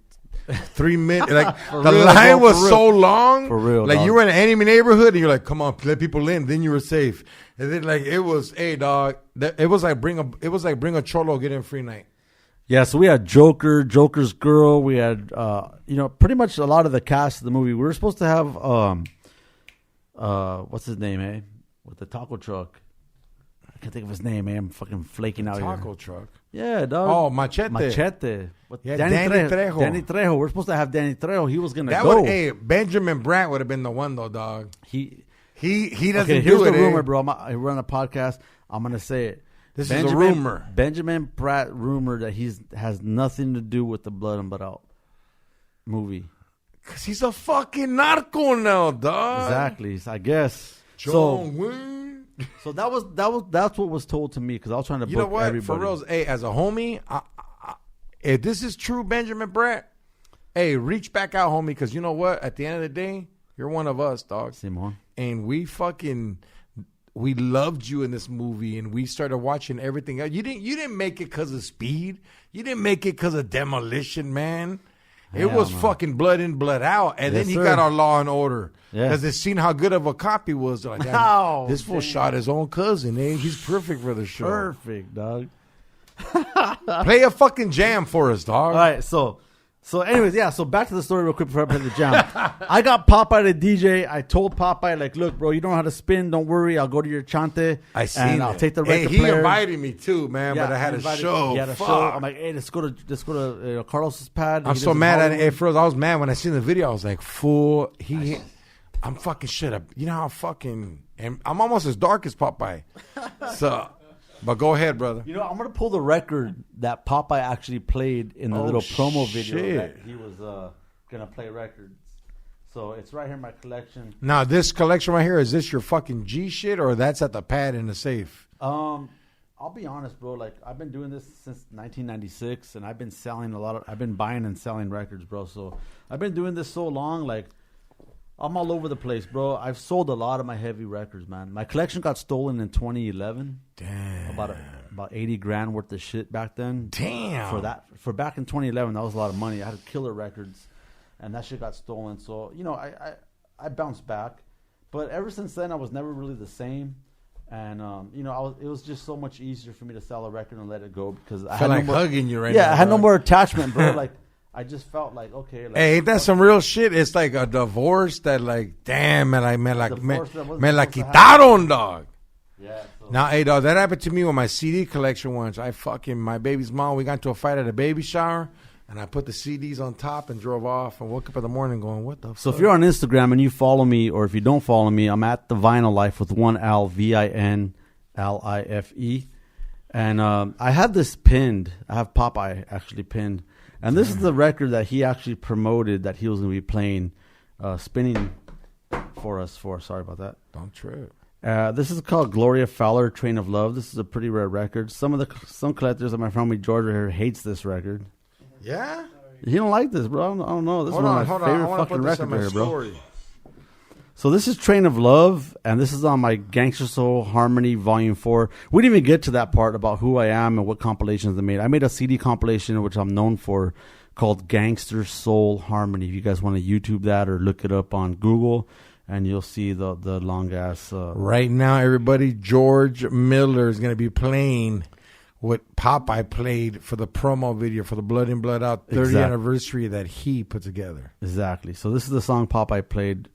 3 minutes. Like the real, line bro, was for real. so long. For real, Like dog. you were in an enemy neighborhood and you're like, come on, let people in. Then you were safe. And then like it was, hey, dog, it was like bring a cholo, get in free night. Yeah, so we had Joker, Joker's girl. We had, pretty much a lot of the cast of the movie. We were supposed to have, what's his name, with the taco truck. I can't think of his name, I'm fucking flaking out Taco here. truck. Yeah, dog. Oh, Machete. Machete. Yeah, Danny Trejo. Danny Trejo. We're supposed to have Danny Trejo. He was going to That go. would, hey, Benjamin Brandt would have been the one though, dog. He doesn't okay, do here's it. the rumor, bro. I run a podcast. I'm going to say it. This is a rumor. Benjamin Pratt rumor that has nothing to do with the Blood and Blood Out movie. Cause he's a fucking narco now, dog. Exactly. I guess. John Wayne. So that's what was told to me because I was trying to You know book what? everybody. For real, hey, as a homie, if this is true, Benjamin Brandt, hey, reach back out, homie, because you know what? At the end of the day, you're one of us, dog. Simon. And we loved you in this movie, and we started watching everything else. You didn't make it because of Speed. You didn't make it because of Demolition Man. It Hell was no. fucking Blood in, Blood out. And Yes, then he sir. got our Law and Order. Yeah. Because they seen how good of a cop he was. They're like, "Damn, Oh, this fool shot his own cousin. He's perfect for the show. Perfect, dog. Play a fucking jam for us, dog. All right, so anyways, yeah, so back to the story real quick before I play the jam. I got Popeye to DJ. I told Popeye, like, look, bro, you don't know how to spin. Don't worry. I'll go to your chante. I seen and it. I'll take the Hey, record he player. invited me too, man, but I had a show. He had a Fuck. show. I'm like, hey, let's go to Carlos's pad. I'm He so lives in mad at Hollywood. it. Froze. I was mad when I seen the video. I was like, fool. I'm fucking shit up. You know how fucking. And I'm almost as dark as Popeye. So, but go ahead, brother. You know, I'm gonna pull the record that Popeye actually played in the Oh, little promo video shit. that he was gonna play records. So it's right here in my collection. Now, this collection right here, is this your fucking G shit or that's at the pad in the safe? I'll be honest, bro. Like I've been doing this since 1996, and I've been selling I've been buying and selling records, bro. So I've been doing this so long, like I'm all over the place, bro. I've sold a lot of my heavy records, man. My collection got stolen in 2011. Damn. About 80 grand worth of shit back then. Damn. For back in 2011, that was a lot of money. I had killer records, and that shit got stolen. So I bounced back, but ever since then I was never really the same. And it was just so much easier for me to sell a record and let it go because I feel had like no more, hugging you right yeah, now. I had no dog. more attachment, bro. Like I just felt like okay. Like, Hey, ain't that some real shit? It's like a divorce that, like, damn, me la Divorce that wasn't quitaron, supposed to happen. dog. Yeah. So. Now, hey, dog, that happened to me with my CD collection once. My baby's mom, we got into a fight at a baby shower, and I put the CDs on top and drove off and woke up in the morning going, what the fuck? So if you're on Instagram and you follow me, or if you don't follow me, I'm at The Vinyl Life with one L, VINLIFE. And I had this pinned. I have Popeye actually pinned. And this is the record that he actually promoted that he was going to be playing, spinning for us for. Sorry about that. Don't trip. This is called Gloria Fowler, Train of Love. This is a pretty rare record. Some collectors at my friend George here hates this record. Yeah? He don't like this, bro. I don't know. This is one of my favorite fucking records here, bro. Story. So this is Train of Love, and this is on my Gangster Soul Harmony Volume 4. We didn't even get to that part about who I am and what compilations I made. I made a CD compilation, which I'm known for, called Gangster Soul Harmony. If you guys want to YouTube that or look it up on Google, and you'll see the long-ass... Right now, everybody, George Miller is going to be playing what Popeye played for the promo video for the Blood In, Blood Out 30th anniversary that he put together. Exactly. So this is the song Popeye played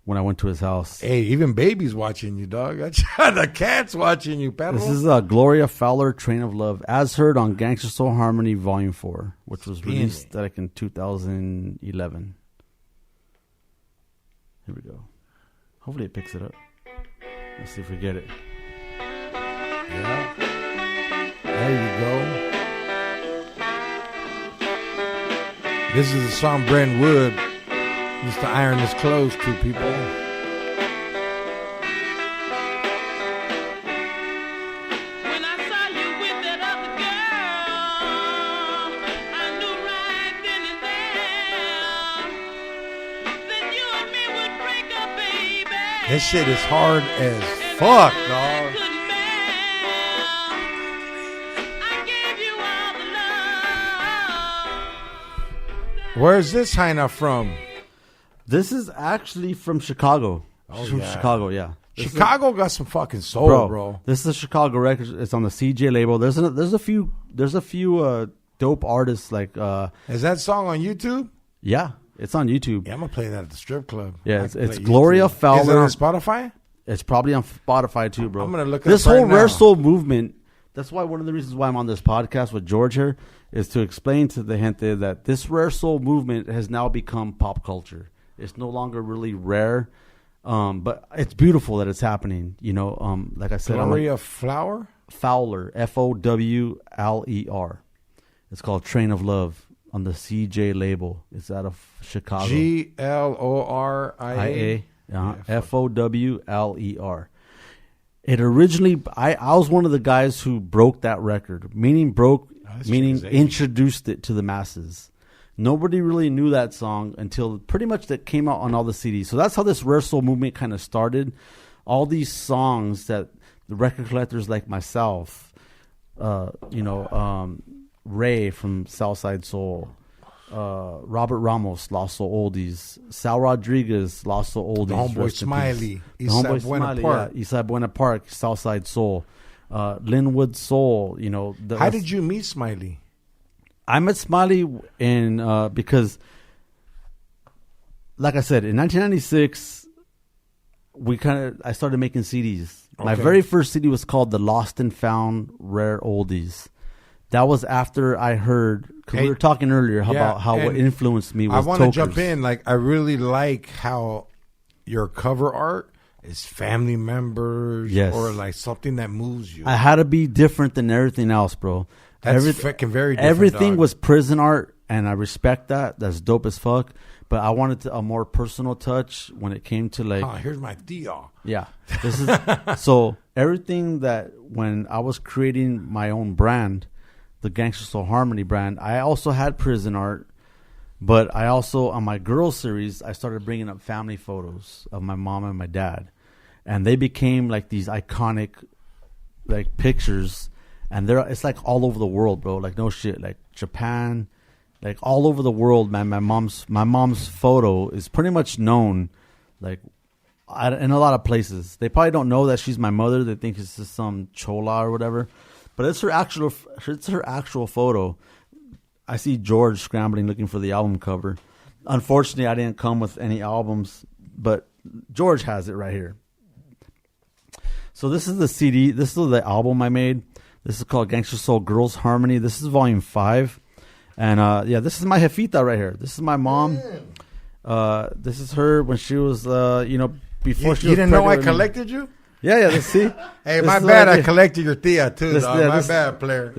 when I went to his house. Hey, even baby's watching you, dog. The cat's watching you, Pedro. This is Gloria Fowler, Train of Love, as heard on Gangster Soul Harmony Volume 4, which was released like in 2011. Here we go. Hopefully it picks it up. Let's see if we get it. Yeah. There you go. This is the song Brent Wood used to iron his clothes to, people. When I saw you with that other girl, I knew right then and there that you and me would break up, baby. This shit is hard as fuck, dog. Where's this Heina from? This is actually from Chicago. Oh, from yeah. Chicago, yeah. Chicago got some fucking soul, bro. This is a Chicago record. It's on the CJ label. There's a few dope artists like. Is that song on YouTube? Yeah, it's on YouTube. Yeah, I'm gonna play that at the strip club. Yeah, it's Gloria Fowler. Is it on Spotify? It's probably on Spotify too, bro. I'm gonna look it this up whole right rare now. soul movement. That's why one of the reasons why I'm on this podcast with George here is to explain to the gente that this rare soul movement has now become pop culture. It's no longer really rare, but it's beautiful that it's happening. You know, like I said, Gloria Fowler, Fowler, Fowler. It's called Train of Love on the CJ label. It's out of Chicago. GLORIA. Fowler. It originally, I was one of the guys who broke that record, meaning introduced it to the masses. Nobody really knew that song until pretty much that came out on all the CDs. So that's how this rare soul movement kind of started. All these songs that the record collectors like myself, Ray from Southside Soul, Robert Ramos, Lost Soul Oldies, Sal Rodriguez, Lost Soul Oldies, Homeboy Smiley, Eastside Buena Park, Southside Soul, Linwood Soul. You know, how did you meet Smiley? I met Smiley because, like I said, in 1996, I started making CDs. Okay. My very first CD was called The Lost and Found Rare Oldies. That was after I heard, because we were talking earlier about how what influenced me was I want to Tokers. jump in. Like, I really like how your cover art is family members or like something that moves you. I had to be different than everything else, bro. That's freaking very different. Everything was prison art, and I respect that. That's dope as fuck. But I wanted a more personal touch when it came to like. Oh, here's my Dio. Yeah, this is so everything that when I was creating my own brand, the Gangster Soul Harmony brand, I also had prison art, but I also on my girl series I started bringing up family photos of my mom and my dad, and they became like these iconic, like pictures. And it's like all over the world, bro. Like no shit. Like Japan, like all over the world, man. My mom's photo is pretty much known, like in a lot of places. They probably don't know that she's my mother. They think it's just some chola or whatever. But it's her actual photo. I see George scrambling looking for the album cover. Unfortunately, I didn't come with any albums, but George has it right here. So this is the CD. This is the album I made. This is called Gangster Soul Girls Harmony. This is volume 5. And this is my jefita right here. This is my mom. This is her when she was, before she was You didn't know I pregnant. collected you? Yeah. See. Hey, This my is what bad. I did. collected your tia too. This- dog. yeah, My this- bad, player.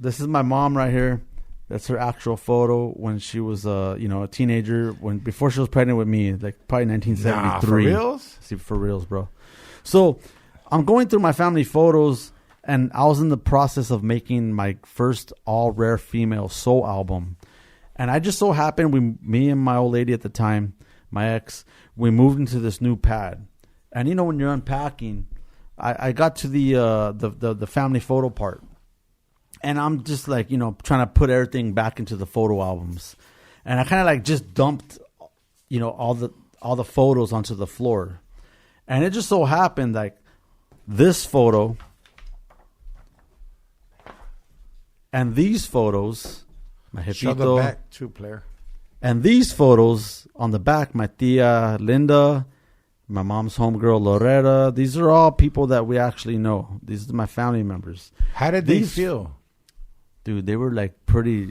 This is my mom right here. That's her actual photo when she was a teenager, before she was pregnant with me, like probably 1973. Nah, for reals? See, for reals, bro. So I'm going through my family photos, and I was in the process of making my first all rare female soul album. And I just so happened, me and my old lady at the time, my ex, we moved into this new pad. And when you're unpacking, I got to the family photo part. And I'm just like, trying to put everything back into the photo albums. And I kind of like just dumped, all the photos onto the floor. And it just so happened like this photo and these photos, my Show the jefito, back too, player. and these photos on the back, my tia Linda, my mom's homegirl Loretta, these are all people that we actually know. These are my family members. How did they These- feel? Dude, they were like pretty.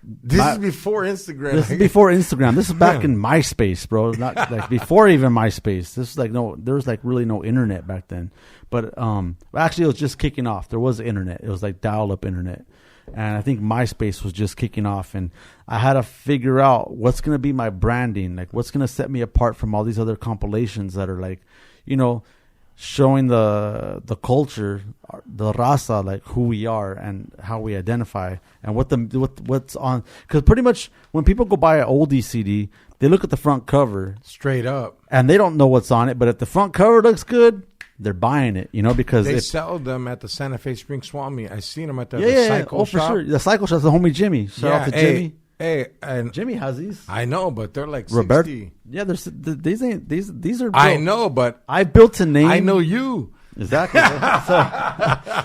This is before Instagram. This is before Instagram. This is back in MySpace, bro. Not like before even MySpace. This is like there was like really no internet back then. But actually, it was just kicking off. There was internet. It was like dial-up internet, and I think MySpace was just kicking off. And I had to figure out what's gonna be my branding, like what's gonna set me apart from all these other compilations that are like, showing the culture, the raza, like who we are and how we identify and what's on. Because pretty much when people go buy an oldie CD, they look at the front cover Straight up. and they don't know what's on it. But if the front cover looks good, they're buying it. Because They sell them at the Santa Fe Spring Swap Meet. I seen them at the yeah. cycle Oh, shop. for sure. The cycle shop's the homie Jimmy. Shout out to Jimmy. Hey, and Jimmy has these. I know, but they're like Roberto. 60. Yeah, these are. I built. know, but I built a name. I know you. Exactly. So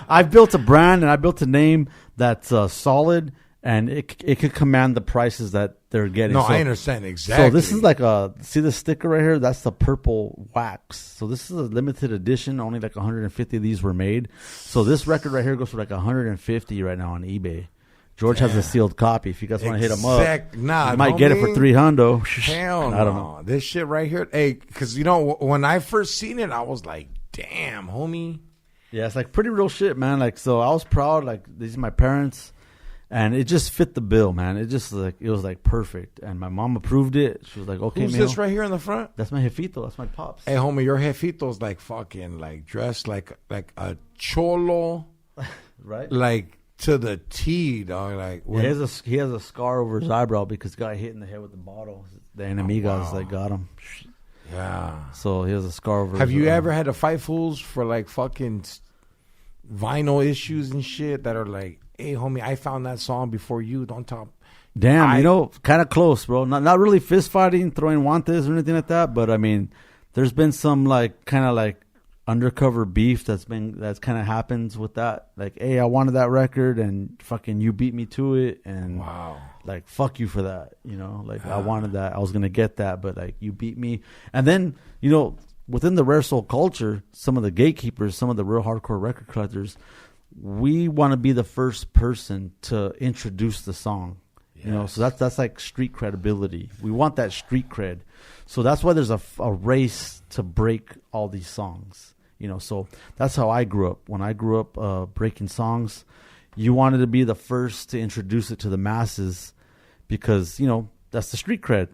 I built a brand and I built a name that's solid and it could command the prices that they're getting. No, So- I understand exactly. So this is like see the sticker right here? That's the purple wax. So this is a limited edition. Only like 150 of these were made. So this record right here goes for like 150 right now on eBay. George has a sealed copy. If you guys want to hit him up, Nah, you might get it for $300. Hell I don't no. know. This shit right here. Hey, because when I first seen it, I was like, damn, homie. Yeah, it's like pretty real shit, man. Like, so I was proud. Like, these are my parents, and it just fit the bill, man. It just it was like perfect, and my mom approved it. She was like, "Okay, Who's mijo." this right here in the front? That's my jefito. That's my pops. Hey, homie, your jefito's like fucking like dressed like a cholo, Right? like to the T, dog. Like Yeah, he has a scar over his eyebrow because he got hit in the head with the bottle. The enemigas that got him. yeah. So he has a scar over. Have his you ever had to fight fools for like fucking vinyl issues and shit that are like, hey, homie, I found that song before you. Don't talk. Damn, kind of close, bro. Not really fist fighting, throwing guantes or anything like that. But I mean, there's been some like kind of like undercover beef that's kind of happens with that. Like, hey, I wanted that record and fucking you beat me to it, and Wow. like fuck you for that. Like I wanted that, I was gonna get that, but like you beat me. And then within the rare soul culture, some of the gatekeepers, some of the real hardcore record collectors, we want to be the first person to introduce the song. So that's like street credibility. We want that street cred. So that's why there's a race to break all these songs. So that's how I grew up. When I grew up breaking songs, you wanted to be the first to introduce it to the masses because, that's the street cred.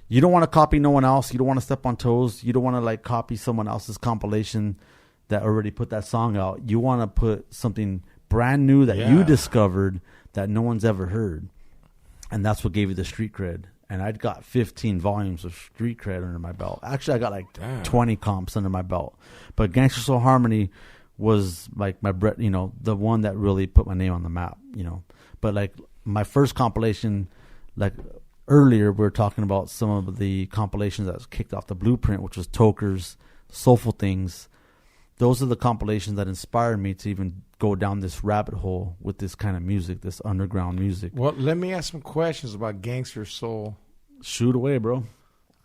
You don't want to copy no one else. You don't want to step on toes. You don't want to like copy someone else's compilation that already put that song out. You want to put something brand new that you discovered that no one's ever heard. And that's what gave you the street cred. And I'd got 15 volumes of street cred under my belt. Actually, I got like 20 comps under my belt. But Gangster Soul Harmony was like my the one that really put my name on the map, But like my first compilation, like earlier, we were talking about some of the compilations that was kicked off the blueprint, which was Toker's, Soulful Things. Those are the compilations that inspired me to even go down this rabbit hole with this kind of music, this underground music. Well, let me ask some questions about Gangster Soul. Shoot away, bro.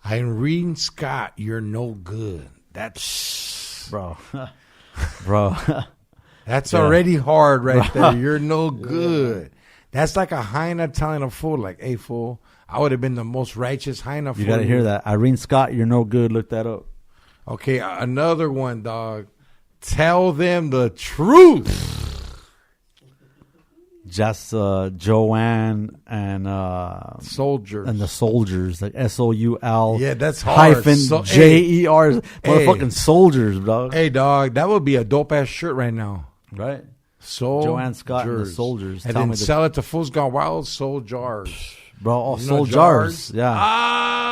Irene Scott, you're no good. That's Bro. That's already hard right there. You're no good. That's like a hyena telling a fool, like, hey, fool, I would have been the most righteous hyena fool. You got to hear that. Irene Scott, you're no good. Look that up. Okay, another one, dog. Tell them the truth. Just Joanne and Soldiers. and the Soldiers, like SOUL. Yeah, that's hard. hyphen So- JER. Motherfucking Soldiers, dog. Hey, dog, that would be a dope ass shirt right now. Right. Soldiers. Joanne Scott and the Soldiers. And Tell then me the- sell it to Fools Gone Wild, Soul Jars. Bro, all You know Soul Jars. Yeah.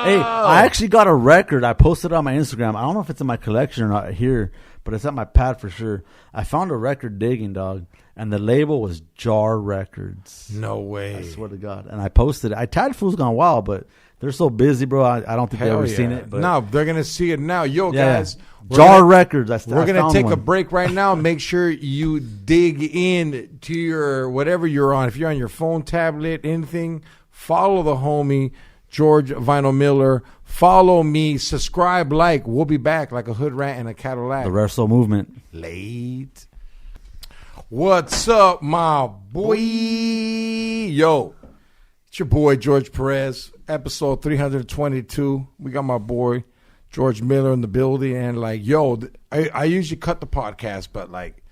Hey, I actually got a record. I posted it on my Instagram. I don't know if it's in my collection or not here, but it's at my pad for sure. I found a record digging, dog, and the label was Jar Records. No way. I swear to God. And I posted it. I tagged Fools Gone Wild, but they're so busy, bro. I don't think they've Hell ever yeah. seen it. But No, they're going to see it now. Yo, yeah. guys. Jar Records. We're going to found take a one. break right now. Make sure you dig in to your whatever you're on. If you're on your phone, tablet, anything, follow the homie, George Vinyl Miller. Follow me. Subscribe, like. We'll be back like a hood rat and a Cadillac. The Rare Soul Movement. Late. What's up, my boy? Yo, it's your boy, George Perez, episode 322. We got my boy, George Miller, in the building. And, like, yo, I usually cut the podcast, but, like,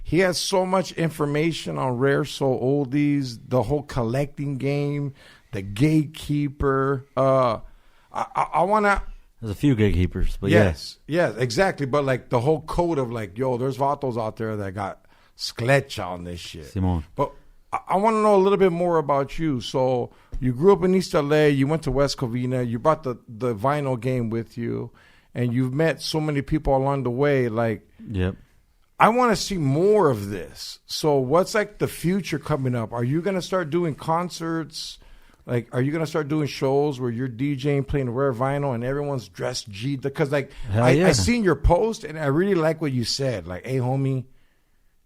he has so much information on Rare Soul Oldies, the whole collecting game, the Gatekeeper. I want to... There's a few gatekeepers, but Yes, exactly. But, like, the whole code of, like, yo, there's vatos out there that got skletch on this shit. Simon. But I want to know a little bit more about you. So you grew up in East LA. You went to West Covina. You brought the vinyl game with you. And you've met so many people along the way. Like, Yep. I want to see more of this. So what's, like, the future coming up? Are you going to start doing concerts? Like, are you going to start doing shows where you're DJing, playing rare vinyl, and everyone's dressed G? Because, like, Hell yeah. I seen your post, and I really like what you said. Like, hey, homie,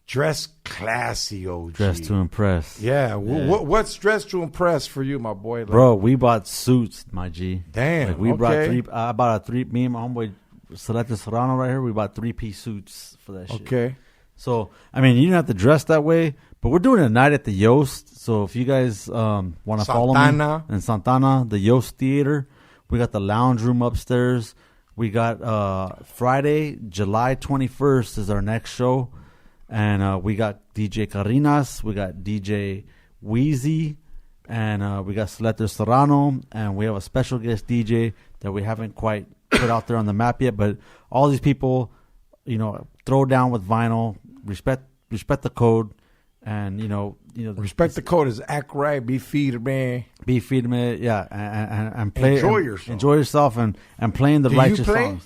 dress classy, OG. Dress to impress. Yeah. What's dress to impress for you, my boy? Like, Bro, we bought suits, my G. Damn, Like we brought okay. I bought a three. Me and my homeboy Celeste Serrano right here. We bought 3-piece suits for that shit. Okay. So I mean, you didn't have to dress that way, but we're doing a night at the Yost. So if you guys want to follow me Santana. in Santana, the Yost Theater, we got the lounge room upstairs. We got Friday, July 21st is our next show. And we got DJ Carinas, we got DJ Wheezy, and we got Celeste Serrano, and we have a special guest DJ that we haven't quite put out there on the map yet. But all these people, you know, throw down with vinyl, respect the code, and you know, Respect the code is act right, be feed, man. be feeding it, yeah, and play, enjoy yourself, and playing the Do you righteous play? songs.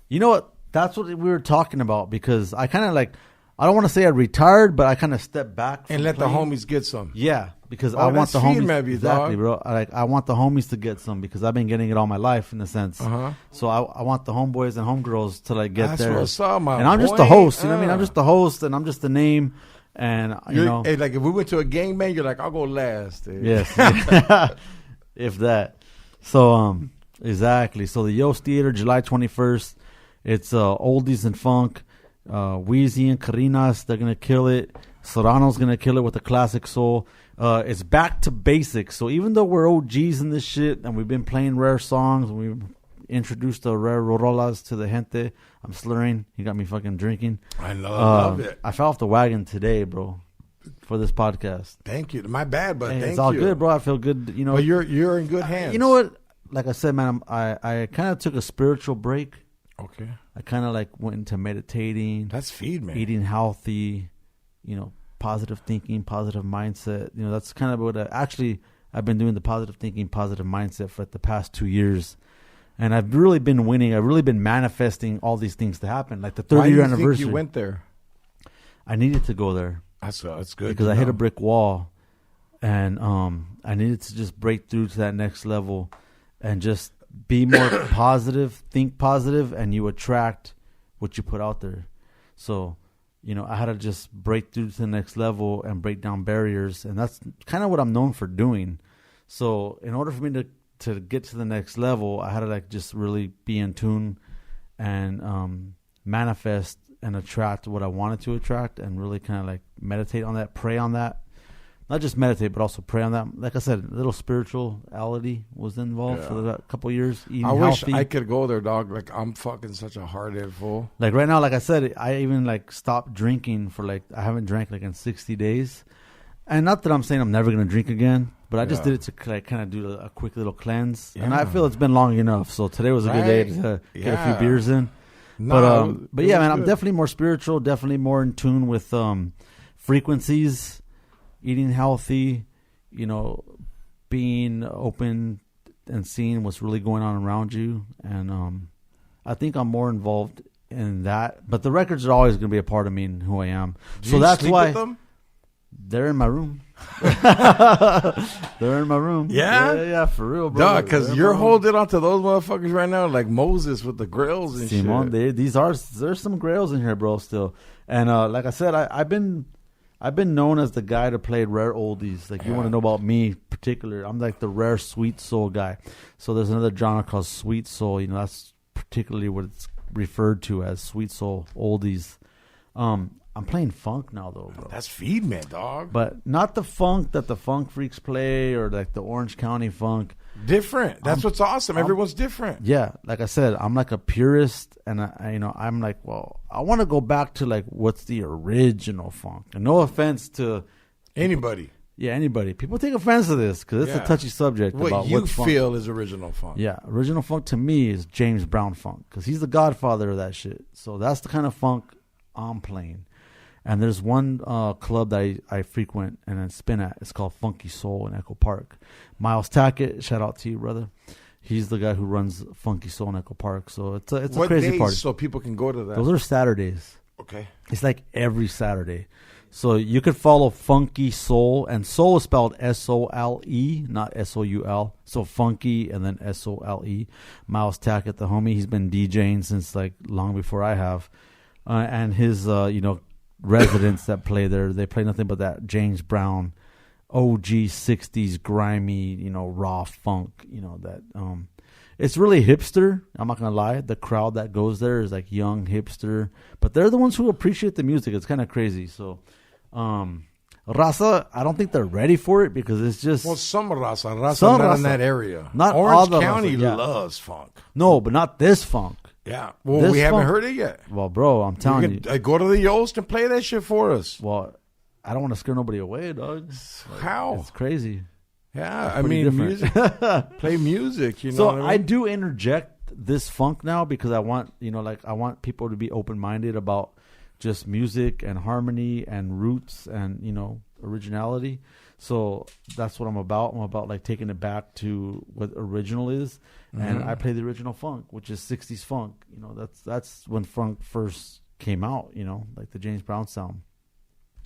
You know what? That's what we were talking about because I kind of like. I don't want to say I retired, but I kind of stepped back And from let playing. the homies get some. Yeah, because Oh, I want that's the feed homies. maybe, Exactly, dog. bro. I want the homies to get some because I've been getting it all my life in a sense. Uh-huh. So I want the homeboys and homegirls to like get That's there. what's up, my and I'm just boy. the host. You know what I mean? I'm Uh. just the host, and I'm just the name. And you know, Hey, like, if we went to a gang, man, you're like, I'll go last. Dude. yes, if that. So exactly. So the Yost Theater, July 21st. It's oldies and funk. Wheezy and Carinas, they're gonna kill it. Serrano's gonna kill it with the classic soul. It's back to basics. So even though we're OGs in this shit and we've been playing rare songs, and we've introduced the rare rolas to the gente. I'm slurring. You got me fucking drinking. I love it. I fell off the wagon today, bro, for this podcast. Thank you. My bad, but And thank it's all you. good, bro. I feel good. You know, But you're in good hands. you know what? Like I said, man, I kind of took a spiritual break. Okay. I kind of like went into meditating, That's feed, man. eating healthy, you know, positive thinking, positive mindset. You know, that's kind of what I've been doing the positive thinking, positive mindset for the past 2 years. And I've really been winning. I've really been manifesting all these things to happen. Like the 30-year Why do you anniversary. think you went there? I needed to go there That's good. because to I hit know. a brick wall, and I needed to just break through to that next level and just be more positive, think positive, and you attract what you put out there. So, you know, I had to just break through to the next level and break down barriers, and that's kind of what I'm known for doing. So, in order for me to get to the next level, I had to like just really be in tune and manifest and attract what I wanted to attract, and really kind of like meditate on that, pray on that, not just meditate, but also pray on that. Like I said, a little spirituality was involved for that couple of years. Eating I wish healthy. I could go there, dog. Like, I'm fucking such a hard-head fool. Like right now, like I said, I even like stopped drinking for like, I haven't drank like in 60 days. And not that I'm saying I'm never going to drink again, but I just did it to like kind of do a quick little cleanse. And I feel it's been long enough. So today was a good day to get a few beers in. But yeah, man, I'm definitely more spiritual, definitely more in tune with frequencies, eating healthy, you know, being open and seeing what's really going on around you. And I think I'm more involved in that. But the records are always going to be a part of me and who I am. Do you sleep with them? They're in my room. They're in my room. Yeah? Yeah, for real, bro. Dog, because you're holding on to those motherfuckers right now like Moses with the grills and Simon, shit. there's some grails in here, bro, still. And like I said, I've been known as the guy to play rare oldies. Like, you want to know about me in particular, I'm like the rare sweet soul guy. So there's another genre called sweet soul. You know, that's particularly what it's referred to as, sweet soul oldies. I'm playing funk now, though, bro. That's feed me, dog. But not the funk that the funk freaks play or like the Orange County funk. Different. That's what's awesome. Everyone's different. Yeah, like I said, I'm like a purist, and I'm like, well, I want to go back to like what's the original funk. And no offense to anybody. Yeah, anybody. People take offense to this because it's a touchy subject. What about you what's feel funk. is original funk. Yeah, original funk to me is James Brown funk because he's the godfather of that shit. So that's the kind of funk I'm playing. And there's one club that I frequent and then spin at. It's called Funky Soul in Echo Park. Miles Tackett, shout out to you, brother. He's the guy who runs Funky Soul in Echo Park. So it's a crazy days party. So people can go to that? Those are Saturdays. Okay. It's like every Saturday. So you could follow Funky Soul, and Soul is spelled S-O-L-E, not S-O-U-L. So Funky and then S-O-L-E. Miles Tackett, the homie, he's been DJing since like long before I have. And his, residents that play there, they play nothing but that James Brown OG 60s grimy, raw funk, that it's really hipster. I'm not gonna lie, the crowd that goes there is like young hipster, but they're the ones who appreciate the music. It's kind of crazy. So Raza, I don't think they're ready for it because it's just some Raza some not Raza. in that area. Not Orange all the County Raza, yeah. loves funk. No, but not this funk. Yeah. Well, This we haven't funk- heard it yet. Well, bro, I'm telling you. Go to the Yost and play that shit for us. Well, I don't want to scare nobody away, dog. How? It's crazy. Yeah, It's pretty different. music. Play music, So what I mean? I do interject this funk now because I want, I want people to be open-minded about just music and harmony and roots and, originality. So that's what I'm about. I'm about like taking it back to what original is. And I play the original funk, which is 60s funk. That's when funk first came out, like the James Brown sound.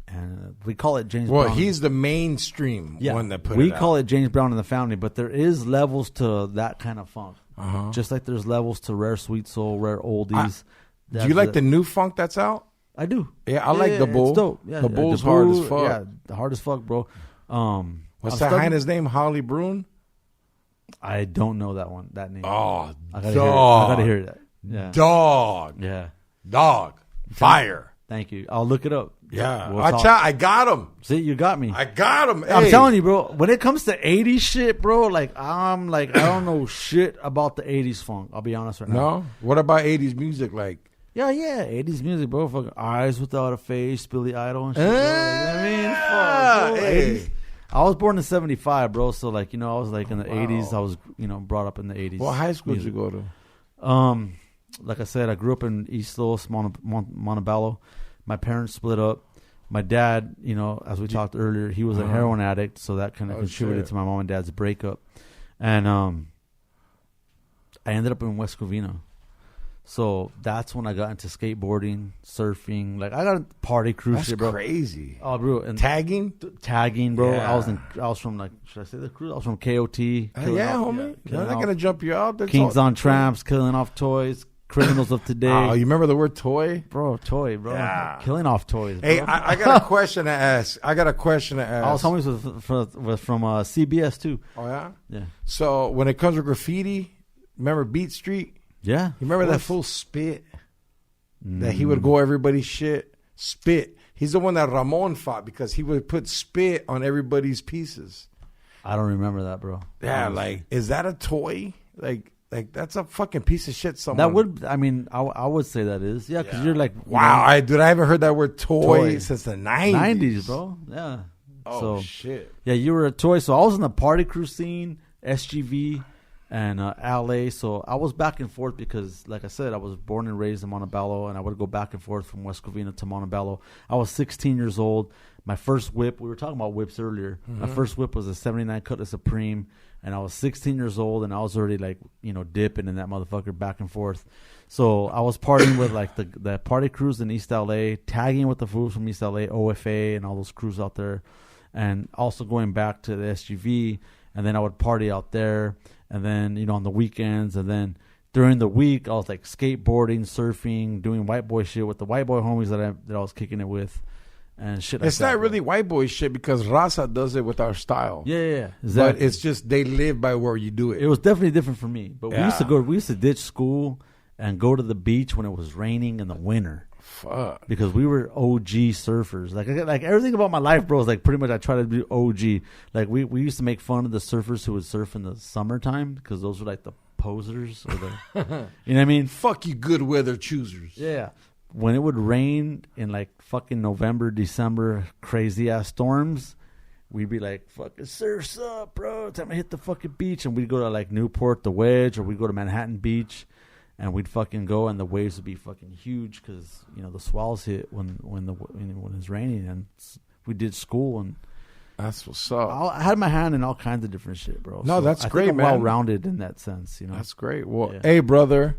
And we call it James Brown. Well, he's the mainstream one that put it out. We call it James Brown and the Family, but there is levels to that kind of funk. Just like there's levels to rare sweet soul, rare oldies. Do you like the new funk that's out? I do. Yeah, I like the Bull. It's dope. Yeah, the Bull's hard as fuck. Yeah, the hard as fuck, bro. What's that hyena's name? Holly Brune? I don't know that name. Oh, I gotta hear that. Yeah. Dog. Yeah. Dog. Fire. Thank you. I'll look it up. Yeah. We'll talk. I got him. See, you got me. I got him. I'm Hey. telling you, bro. When it comes to 80s shit, bro, I don't know shit about the 80s funk. I'll be honest right now. No? What about 80s music? Like, Yeah, 80s music, bro. Fucking Eyes Without a Face, Billy Idol and shit. Bro. Fuck, bro. hey. 80s. I was born in 75, bro. So, I was in the 80s. I was, brought up in the 80s. what high school did you go to? Like I said, I grew up in East Los, Montebello. My parents split up. My dad, as we talked earlier, he was a heroin addict, so that kind of contributed to my mom and dad's breakup. And I ended up in West Covina. So that's when I got into skateboarding, surfing. I got party cruise That's shit, bro. crazy. Oh, bro. And Tagging? tagging, bro. Yeah. I was from should I say the cruise? I was from KOT. Yeah, homie. They're not going to jump you out. That's Kings all- on Tramps, Killing Off Toys, Criminals of Today. Oh, you remember the word toy? Bro, toy, bro. Yeah. Killing Off Toys, bro. Hey, I got a question to ask. I was homies was from CBS, too. Oh, yeah? Yeah. So when it comes to graffiti, remember Beat Street? Yeah. You remember that fool Spit? That he would go everybody's shit? Spit. He's the one that Ramon fought because he would put spit on everybody's pieces. I don't remember that, bro. Yeah, Honestly. like, is that a toy? Like that's a fucking piece of shit. Someone That would, I mean, I would say that is. Yeah, because you're like, wow, I haven't heard that word toy Toy. since the 90s. 90s, bro. Yeah. Oh, So, shit. yeah, you were a toy. So I was in the party crew scene, SGV, and LA. So I was back and forth because, like I said, I was born and raised in Montebello, and I would go back and forth from West Covina to Montebello. I was 16 years old. My first whip, we were talking about whips earlier. My first whip was a 79 Cutlass Supreme, and I was 16 years old, and I was already like, dipping in that motherfucker back and forth. So I was partying with like the party crews in East LA, tagging with the fools from East LA, OFA, and all those crews out there, and also going back to the SGV, and then I would party out there, and then on the weekends, and then during the week I was like skateboarding, surfing, doing white boy shit with the white boy homies that I was kicking it with. And shit like It's that, not bro. really white boy shit because Raza does it with our style. Yeah. But Exactly. it's just they live by where you do it. It was definitely different for me. But Yeah. we used to ditch school and go to the beach when it was raining in the winter. Fuck. Because we were OG surfers. Like everything about my life, bro, is like pretty much I try to be OG. Like we used to make fun of the surfers who would surf in the summertime because those were like the posers or the you know what I mean? Fuck you good weather choosers. Yeah. When it would rain in like fucking November, December, crazy ass storms, we'd be like, fucking surf's up, bro. Time to hit the fucking beach. And we'd go to like Newport, the Wedge, or we'd go to Manhattan Beach, and we'd fucking go, and the waves would be fucking huge because, the swells hit when it's raining. And we did school, and That's what's up. I had my hand in all kinds of different shit, bro. No, that's I think great, I'm man. well-rounded in that sense, That's great. Well, Yeah. hey, brother.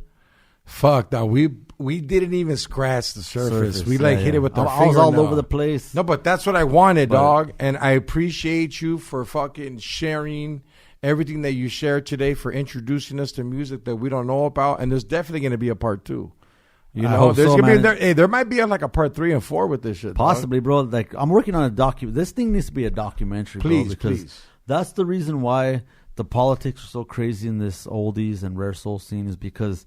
Fuck, dog. We didn't even scratch the surface. We like hit it with our I was all fingernail. over the place. No, but that's what I wanted, But- dog. And I appreciate you for fucking sharing everything that you shared today, for introducing us to music that we don't know about. And there's definitely going to be a part 2. You I know, hope there's so, gonna be man. there might be like a part 3 and 4 with this shit. dog. Possibly, bro. Like I'm working on a document. This thing needs to be a documentary, Please, bro, because please. that's the reason why the politics are so crazy in this oldies and rare soul scene is because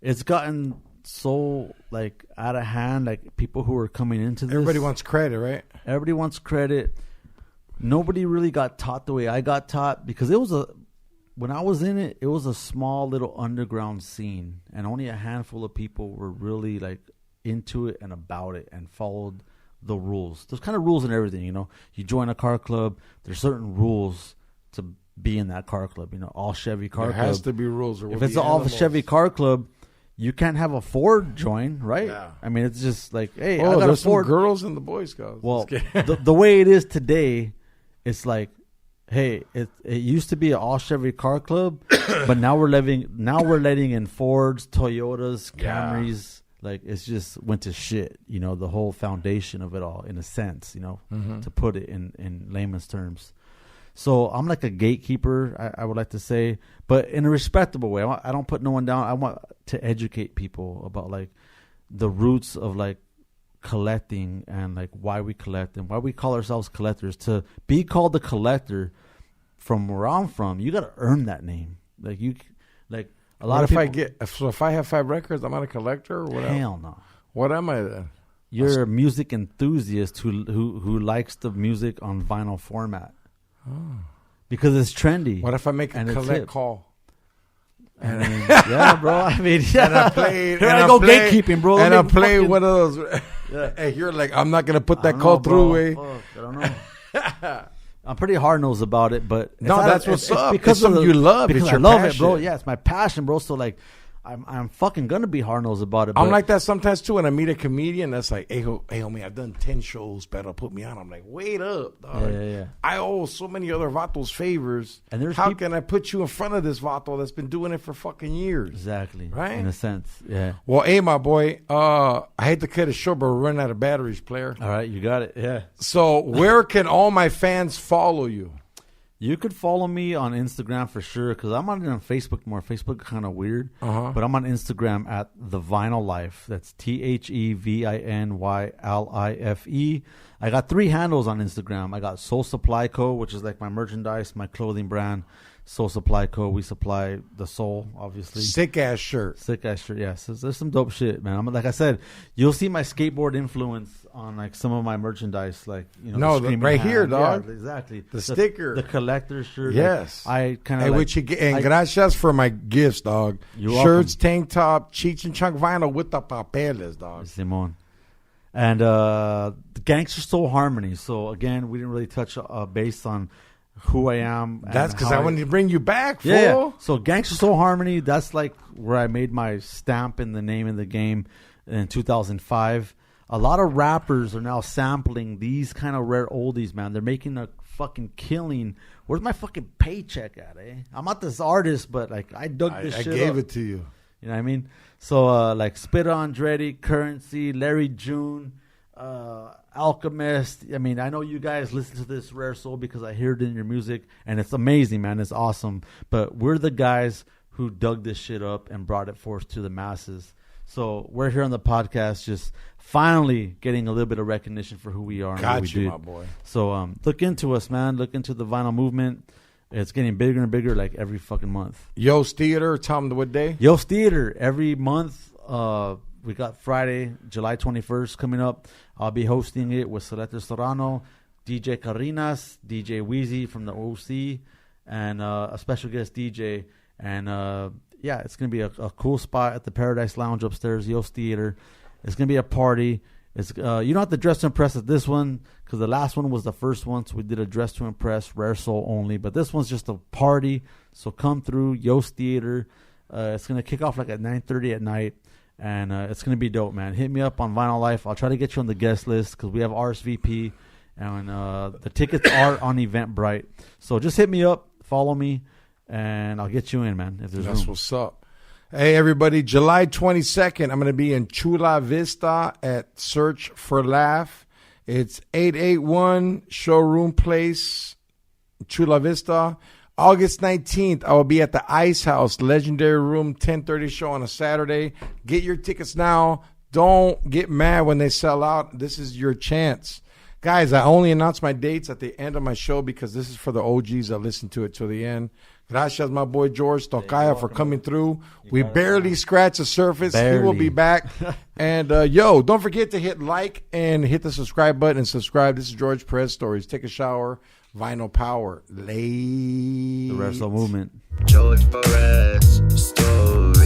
it's gotten so like out of hand. Like people who are coming into this, Everybody wants credit, right? everybody wants credit. Nobody really got taught the way I got taught because when I was in it, it was a small little underground scene, and only a handful of people were really like into it and about it and followed the rules. There's kind of rules in everything, You join a car club, there's certain rules to be in that car club. All Chevy car There club. has to be rules. Or If we'll it's be an all animals. Chevy car club, you can't have a Ford join, right? Yeah. I mean, it's just like, hey, I Oh, got a there's some Ford. girls in the Boy Scouts. Well, Just kidding. the way it is today, it's like, hey, it used to be an all Chevy car club, but now we're letting in Fords, Toyotas, Yeah. Camrys. Like it's just went to shit. The whole foundation of it all, in a sense. To put it in layman's terms. So I'm like a gatekeeper, I would like to say, but in a respectable way. I don't put no one down. I want to educate people about like the roots of like collecting and like why we collect and why we call ourselves collectors. To be called a collector from where I'm from, you got to earn that name. Like a lot What of people. if I have 5 records, I'm not a collector or what? Hell no. What am I then? You're a music enthusiast who likes the music on vinyl format. Because it's trendy. What if I make a And it's collect hip. call? I mean, yeah, bro. I mean, yeah. And I play. Here I go gatekeeping, bro. And I Let me play fucking- one of those. Yeah. Hey, you're like, I'm not gonna put I that don't call know, bro. through. Fuck, I don't know. I'm pretty hard nosed about it, but it's No, not- that's what's up. because It's something you love. Because It's I your love it, passion. bro. Yeah, it's my passion, bro. So like, I'm fucking gonna be hard nosed about it. I'm but- like that sometimes too. When I meet a comedian that's like, hey, homie, I've done 10 shows, better put me on. I'm like, wait up, dog. Yeah. I owe so many other vatos favors. And there's how peop- can I put you in front of this vato that's been doing it for fucking years? exactly, Right? in a sense. Yeah. Well, hey, my boy, I hate to cut it short, but we're running out of batteries, player. All right, you got it. Yeah. So where can all my fans follow you? You could follow me on Instagram for sure because I'm on Facebook more. Facebook kind of weird, but I'm on Instagram at The Vinyl Life. That's TheVinylife. I got 3 handles on Instagram. I got Soul Supply Co., which is like my merchandise, my clothing brand. Soul Supply Co. We supply the soul, obviously. Sick ass shirt. Sick ass shirt, yeah. So there's some dope shit, man. Like I said, you'll see my skateboard influence on like some of my merchandise, like No, the Screaming right Hand. here, dog. Yeah, exactly. The sticker. the collector shirt. Yes. Like, I kind of Hey, like, what you get? And gracias for my gifts, dog. You're Shirts, welcome. tank top, Cheech and Chunk vinyl with the papeles, dog. Simon. And the Gangster Soul Harmony. So again, we didn't really touch base on who I am. That's because I wanted to bring you back, fool. Yeah. So Gangster Soul Harmony, that's like where I made my stamp in the name of the game in 2005. A lot of rappers are now sampling these kind of rare oldies, man. They're making a fucking killing. Where's my fucking paycheck at, eh? I'm not this artist, but like I dug this I shit gave up. it to you. You know what I mean? So like Spitta Andretti, Currency, Larry June, Alchemist. I mean, I know you guys listen to this Rare Soul because I hear it in your music, and it's amazing, man. It's awesome. But we're the guys who dug this shit up and brought it forth to the masses. So we're here on the podcast just finally getting a little bit of recognition for who we are and what we Got you, do. my boy. So look into us, man. Look into the vinyl movement. It's getting bigger and bigger like every fucking month. Yo's Theater, tell them what day. Yo's Theater every month. We got Friday, July 21st coming up. I'll be hosting it with Celeste Serrano, DJ Carinas, DJ Wheezy from the OC, and a special guest DJ. And yeah, it's going to be a cool spot at the Paradise Lounge upstairs, Yo's Theater. It's going to be a party. It's you don't have to dress to impress at this one because the last one was the first one, so we did a dress to impress, Rare Soul only. But this one's just a party, so come through, Yo's Theater. It's going to kick off like at 9:30 at night, and it's going to be dope, man. Hit me up on Vinyl Life. I'll try to get you on the guest list because we have RSVP, and the tickets are on Eventbrite. So just hit me up, follow me, and I'll get you in, man, if there's That's room. what's up. Hey, everybody, July 22nd, I'm going to be in Chula Vista at Search for Laugh. It's 881 Showroom Place, Chula Vista. August 19th, I will be at the Ice House, Legendary Room, 10:30 show on a Saturday. Get your tickets now. Don't get mad when they sell out. This is your chance. Guys, I only announce my dates at the end of my show because this is for the OGs that listen to it till the end. Gracias, my boy George Tocaya, for coming through. We barely scratched the surface. He will be back. And, yo, don't forget to hit like and hit the subscribe button and subscribe. This is George Perez Stories. Take a shower. Vinyl Power. Late. The Rare Soul Movement. George Perez Story.